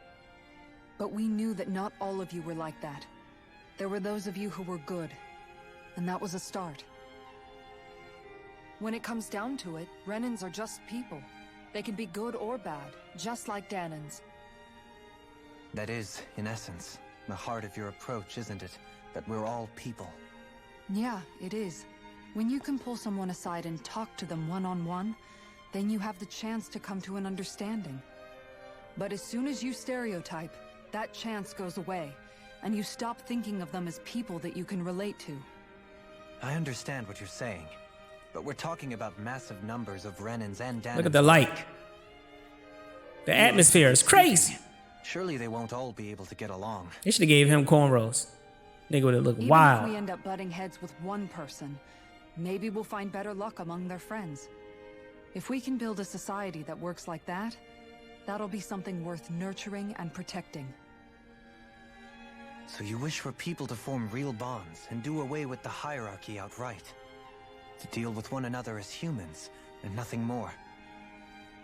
But we knew that not all of you were like that. There were those of you who were good, and that was a start. When it comes down to it, Renans are just people. They can be good or bad, just like Danans. That is, in essence, the heart of your approach, isn't it? That we're all people. Yeah, it is. When you can pull someone aside and talk to them one-on-one, then you have the chance to come to an understanding. But as soon as you stereotype, that chance goes away, and you stop thinking of them as people that you can relate to. I understand what you're saying, but we're talking about massive numbers of Renans and Danans. Look at the light. The atmosphere is crazy. Surely they won't all be able to get along. They should have gave him cornrows. Nigga would have looked Even wild. if we end up butting heads with one person, maybe we'll find better luck among their friends. If we can build a society that works like that, that'll be something worth nurturing and protecting. So you wish for people to form real bonds and do away with the hierarchy outright. To deal with one another as humans, and nothing more.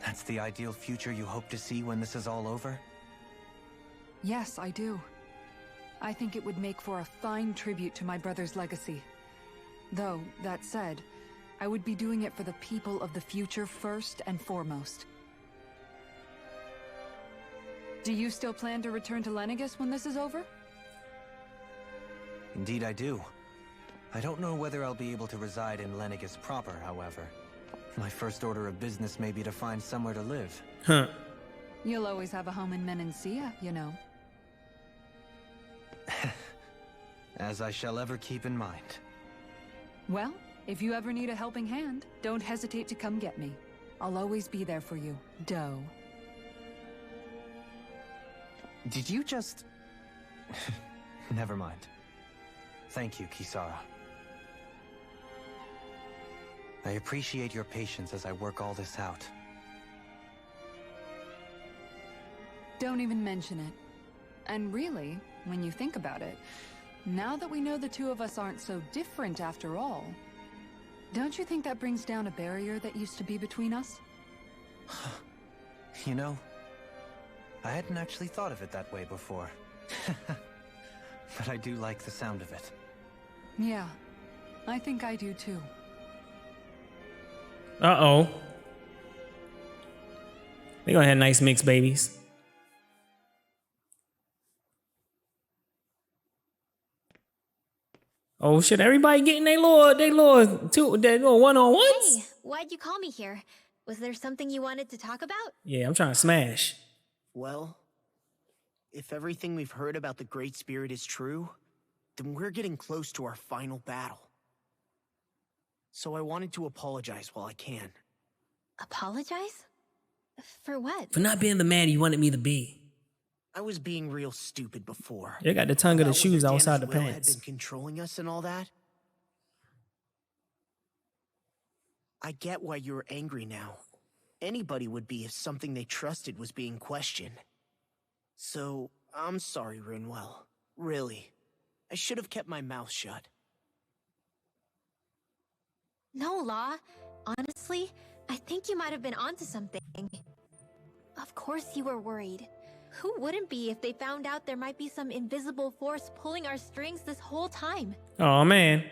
That's the ideal future you hope to see when this is all over? Yes, I do. I think it would make for a fine tribute to my brother's legacy. Though, that said, I would be doing it for the people of the future first and foremost. Do you still plan to return to Lenegis when this is over? Indeed I do. I don't know whether I'll be able to reside in Lenegis proper, however. My first order of business may be to find somewhere to live. Huh. You'll always have a home in Menancia, you know. As I shall ever keep in mind. Well, if you ever need a helping hand, don't hesitate to come get me. I'll always be there for you, Doe. Did you just... Never mind. Thank you, Kisara. I appreciate your patience as I work all this out. Don't even mention it. And really, when you think about it, now that we know the two of us aren't so different after all, don't you think that brings down a barrier that used to be between us? You know, I hadn't actually thought of it that way before. But I do like the sound of it. Yeah, I think I do too. Uh-oh. They gonna have nice mixed babies. Oh shit, everybody getting their little one-on-ones? Hey, why'd you call me here? Was there something you wanted to talk about? Yeah, I'm trying to smash. Well, if everything we've heard about the Great Spirit is true, then we're getting close to our final battle. So I wanted to apologize while I can. Apologize? For what? For not being the man you wanted me to be. I was being real stupid before. You got the tongue of the About shoes whether outside the Dana's will pants. had been controlling us and all that. I get why you're angry now. Anybody would be if something they trusted was being questioned. So, I'm sorry, Rinwell. Really. I should have kept my mouth shut. No, Law. Honestly, I think you might have been onto something. Of course you were worried. Who wouldn't be if they found out there might be some invisible force pulling our strings this whole time? Oh man.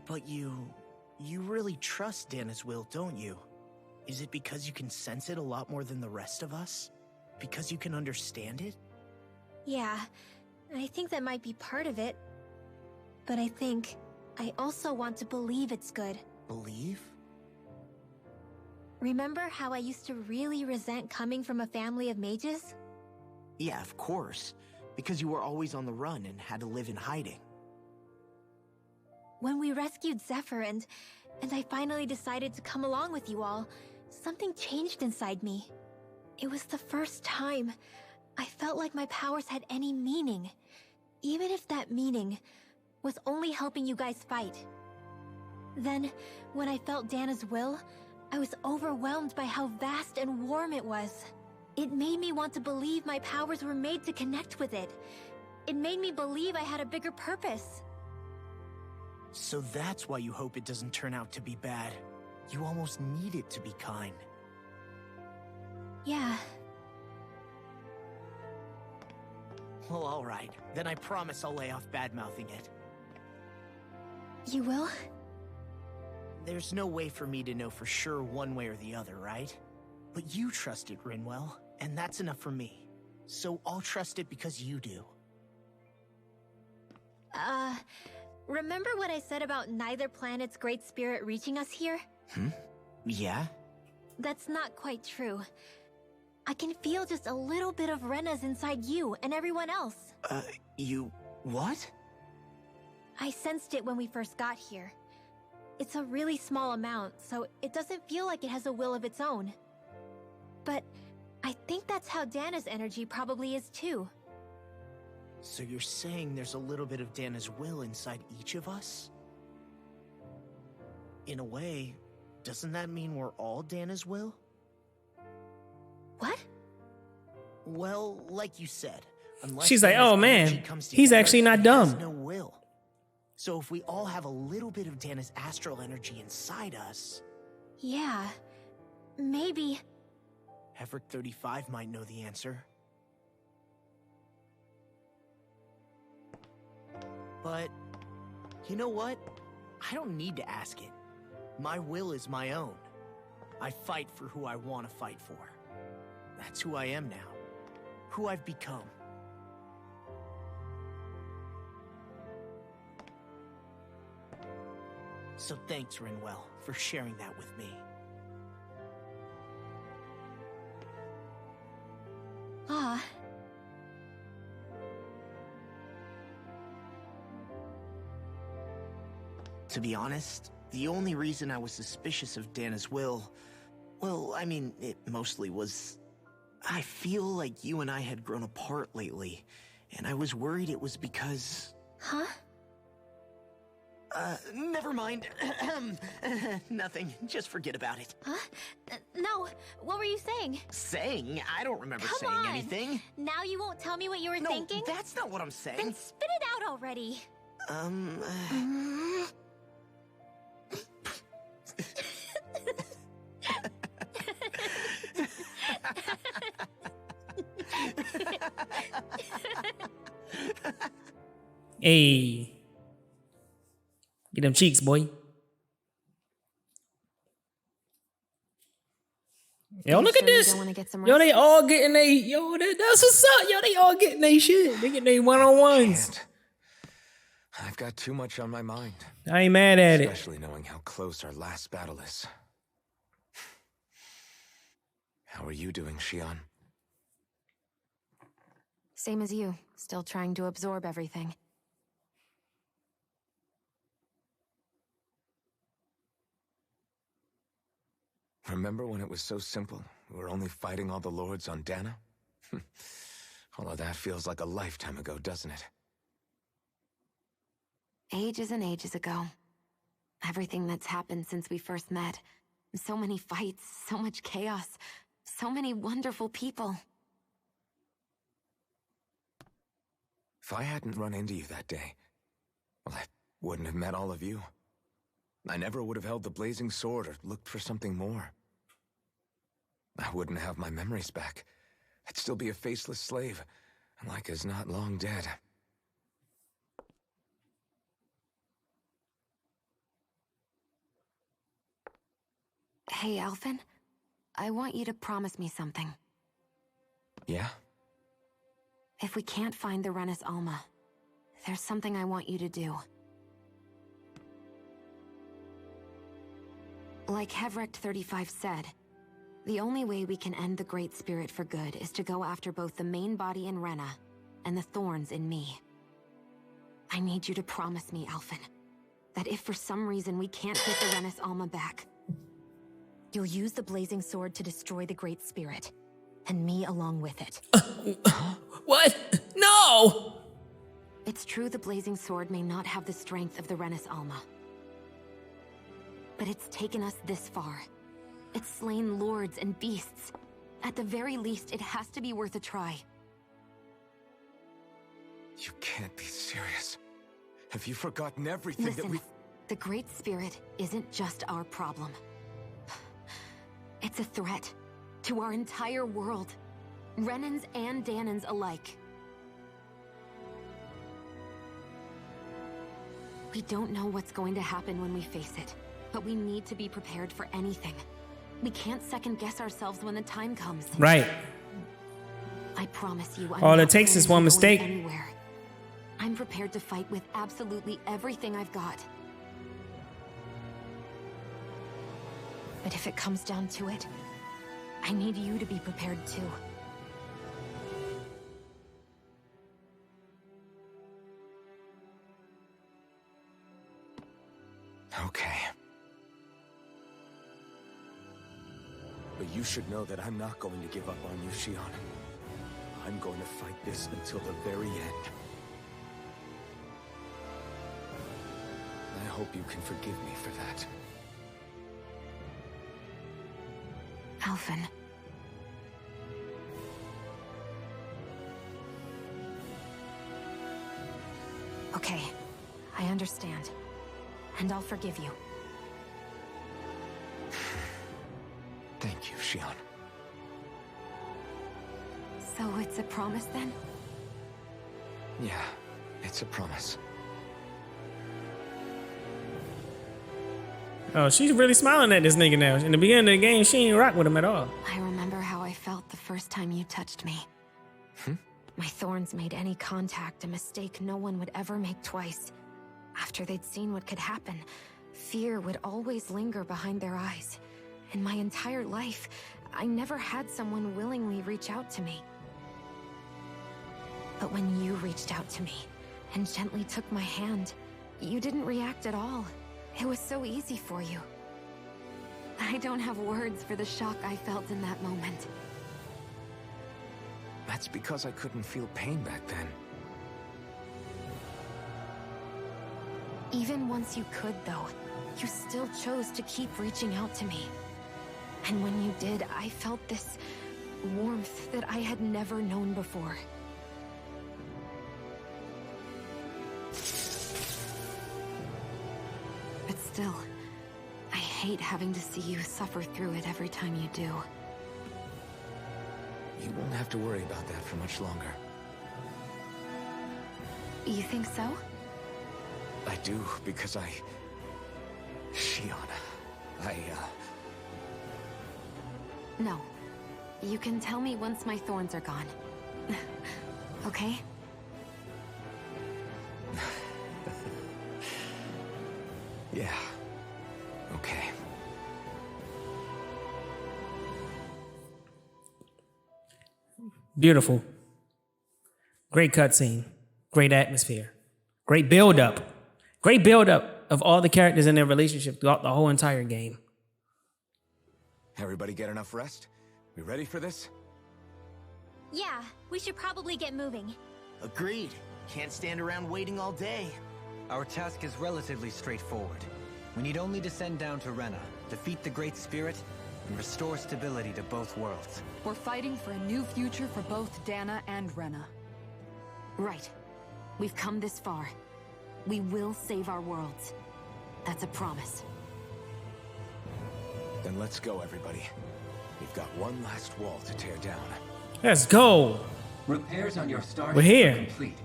But you really trust Dana's will, don't you? Is it because you can sense it a lot more than the rest of us? Because you can understand it? Yeah, I think that might be part of it. But I also want to believe it's good. Believe? Remember how I used to really resent coming from a family of mages? Yeah, of course. Because you were always on the run and had to live in hiding. When we rescued Zephyr and I finally decided to come along with you all, something changed inside me. It was the first time I felt like my powers had any meaning, even if that meaning was only helping you guys fight. Then, when I felt Dana's will, I was overwhelmed by how vast and warm it was. It made me want to believe my powers were made to connect with it. It made me believe I had a bigger purpose. So that's why you hope it doesn't turn out to be bad. You almost need it to be kind. Yeah. Well, alright. Then I promise I'll lay off bad-mouthing it. You will? There's no way for me to know for sure one way or the other, right? But you trust it, Rinwell, and that's enough for me. So I'll trust it because you do. Remember what I said about neither planet's great spirit reaching us here? Yeah? That's not quite true. I can feel just a little bit of Rena's inside you and everyone else. You... what? I sensed it when we first got here. It's a really small amount, so it doesn't feel like it has a will of its own. But I think that's how Dana's energy probably is too. So you're saying there's a little bit of Dana's will inside each of us? In a way, doesn't that mean we're all Dana's will? What? Well, like you said, unless She's like, Dana's oh energy man, comes he's together, actually not it has dumb. no will. So if we all have a little bit of Dana's astral energy inside us... Yeah, maybe... Hefric 35 might know the answer. But, you know what? I don't need to ask it. My will is my own. I fight for who I want to fight for. That's who I am now. Who I've become. So thanks, Rinwell, for sharing that with me. Ah. To be honest, the only reason I was suspicious of Dana's will... well, I mean, it mostly was... I feel like you and I had grown apart lately, and I was worried it was because... Huh? Never mind. Nothing. Just forget about it. Huh? No, what were you saying? Saying? I don't remember Come saying on. anything. Now you won't tell me what you were No, thinking? that's not what I'm saying. Then spit it out already. Hey. Get them cheeks, boy. Yo, look at this. Yo, they all getting they. Yo, that's what's up. Yo, they all getting they shit. They getting they one-on-ones. I've got too much on my mind. I ain't mad at it. Especially knowing how close our last battle is. How are you doing, Xion? Same as you. Still trying to absorb everything. Remember when it was so simple? We were only fighting all the lords on Dana? All of that feels like a lifetime ago, doesn't it? Ages and ages ago. Everything that's happened since we first met. So many fights, so much chaos, so many wonderful people. If I hadn't run into you that day, well, I wouldn't have met all of you. I never would have held the blazing sword or looked for something more. I wouldn't have my memories back. I'd still be a faceless slave, like as not long dead. Hey, Alphen. I want you to promise me something. Yeah? If we can't find the Renis Alma, there's something I want you to do. Like Hevrect 35 said, the only way we can end the Great Spirit for good is to go after both the main body in Rena and the thorns in me. I need you to promise me, Alphen, that if for some reason we can't get the Renis Alma back, you'll use the Blazing Sword to destroy the Great Spirit, and me along with it. What? No! It's true the Blazing Sword may not have the strength of the Renis Alma. But it's taken us this far. It's slain lords and beasts. At the very least, it has to be worth a try. You can't be serious. Have you forgotten everything Listen, that we... the Great Spirit isn't just our problem. It's a threat to our entire world. Renans and Danans alike. We don't know what's going to happen when we face it, but we need to be prepared for anything. We can't second-guess ourselves when the time comes. Right. I promise you, I'm All not it takes is going one mistake. anywhere. I'm prepared to fight with absolutely everything I've got. But if it comes down to it, I need you to be prepared too. Okay. But you should know that I'm not going to give up on you, Shion. I'm going to fight this until the very end. I hope you can forgive me for that. Alphen. Okay, I understand. And I'll forgive you. Thank you, Shion. So it's a promise then? Yeah, it's a promise. Oh, she's really smiling at this nigga now. In the beginning of the game, she ain't rock with him at all. I remember how I felt the first time you touched me. My thorns made any contact a mistake no one would ever make twice. After they'd seen what could happen, fear would always linger behind their eyes. In my entire life, I never had someone willingly reach out to me. But when you reached out to me and gently took my hand, you didn't react at all. It was so easy for you. I don't have words for the shock I felt in that moment. That's because I couldn't feel pain back then. Even once you could, though, you still chose to keep reaching out to me. And when you did, I felt this warmth that I had never known before. But still, I hate having to see you suffer through it every time you do. You won't have to worry about that for much longer. You think so? I do, because Shion, No. You can tell me once my thorns are gone. Okay? Yeah. Okay. Beautiful. Great cutscene. Great atmosphere. Great build-up. Great build-up of all the characters and their relationship throughout the whole entire game. Everybody get enough rest? We ready for this? Yeah, we should probably get moving. Agreed. Can't stand around waiting all day. Our task is relatively straightforward. We need only to send down to Rena, defeat the Great Spirit, and restore stability to both worlds. We're fighting for a new future for both Dana and Rena. Right. We've come this far. We will save our worlds. That's a promise. Then let's go, everybody. We've got one last wall to tear down. Let's go. Repairs on your starship We're here. are complete.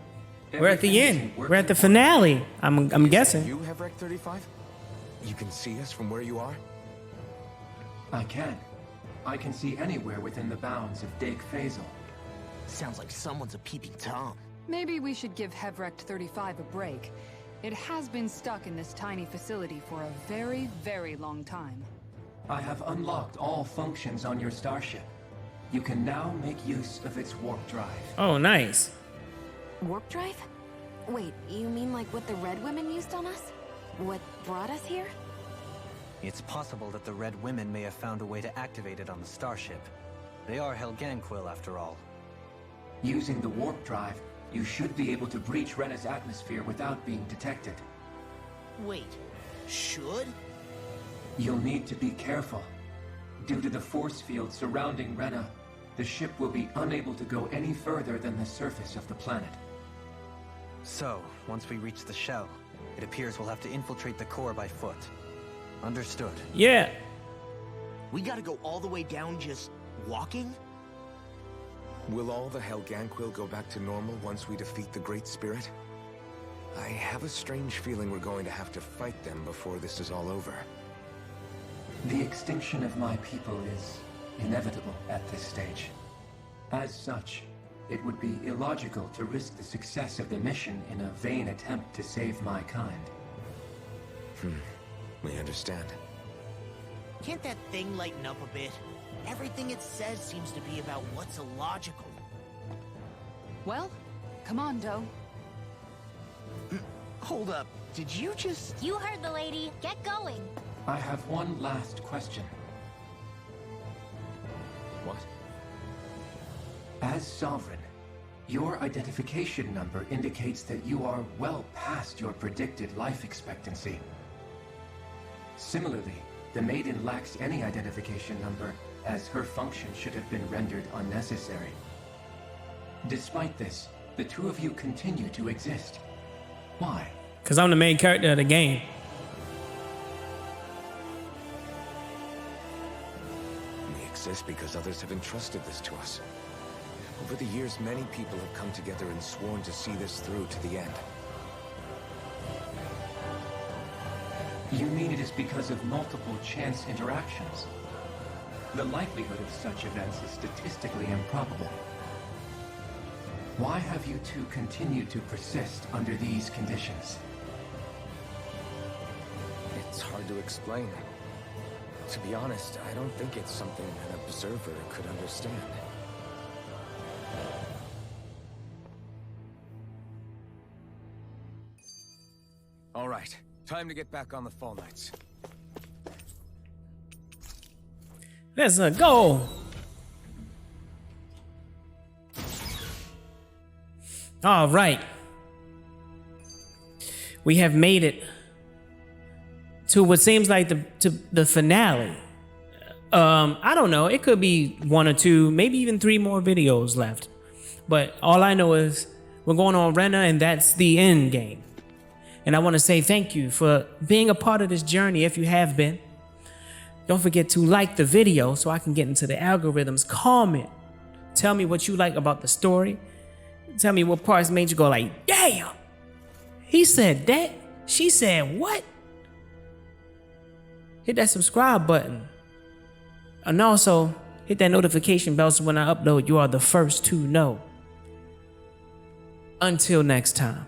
We're at the Everything is end. in We're at the working order. finale. I'm guessing. You have Rec 35? You can see us from where you are? I can. I can see anywhere within the bounds of Dig Faisal. Sounds like someone's a peeping Tom. Maybe we should give Hevrect 35 a break. It has been stuck in this tiny facility for a very, very long time. I have unlocked all functions on your starship. You can now make use of its warp drive. Oh, nice. Warp drive? Wait, you mean like what the Red Women used on us? What brought us here? It's possible that the Red Women may have found a way to activate it on the starship. They are Helganquil, after all. Using the warp drive, you should be able to breach Rena's atmosphere without being detected. Wait, should? You'll need to be careful. Due to the force field surrounding Rena, the ship will be unable to go any further than the surface of the planet. So, once we reach the shell, it appears we'll have to infiltrate the core by foot. Understood. Yeah. We gotta go all the way down just walking? Will all the Helganquil go back to normal once we defeat the Great Spirit? I have a strange feeling we're going to have to fight them before this is all over. The extinction of my people is inevitable at this stage. As such, it would be illogical to risk the success of the mission in a vain attempt to save my kind. We understand. Can't that thing lighten up a bit? Everything it says seems to be about what's illogical. Well, come on, Doe. Hold up, did you just... You heard the lady. Get going. I have one last question. What? As Sovereign, your identification number indicates that you are well past your predicted life expectancy. Similarly, the Maiden lacks any identification number, as her function should have been rendered unnecessary. Despite this, the two of you continue to exist. Why? Because I'm the main character of the game. We exist because others have entrusted this to us. Over the years, many people have come together and sworn to see this through to the end. You mean it is because of multiple chance interactions? The likelihood of such events is statistically improbable. Why have you two continued to persist under these conditions? It's hard to explain. To be honest, I don't think it's something an observer could understand. All right, time to get back on the Fall Knights. Let's go. All right. We have made it to what seems like the finale. I don't know. It could be 1 or 2, maybe even 3 more videos left. But all I know is we're going on Rena, and that's the end game. And I want to say thank you for being a part of this journey if you have been. Don't forget to like the video so I can get into the algorithms. Comment. Tell me what you like about the story. Tell me what parts made you go like, damn, he said that. She said what? Hit that subscribe button. And also, hit that notification bell so when I upload, you are the first to know. Until next time.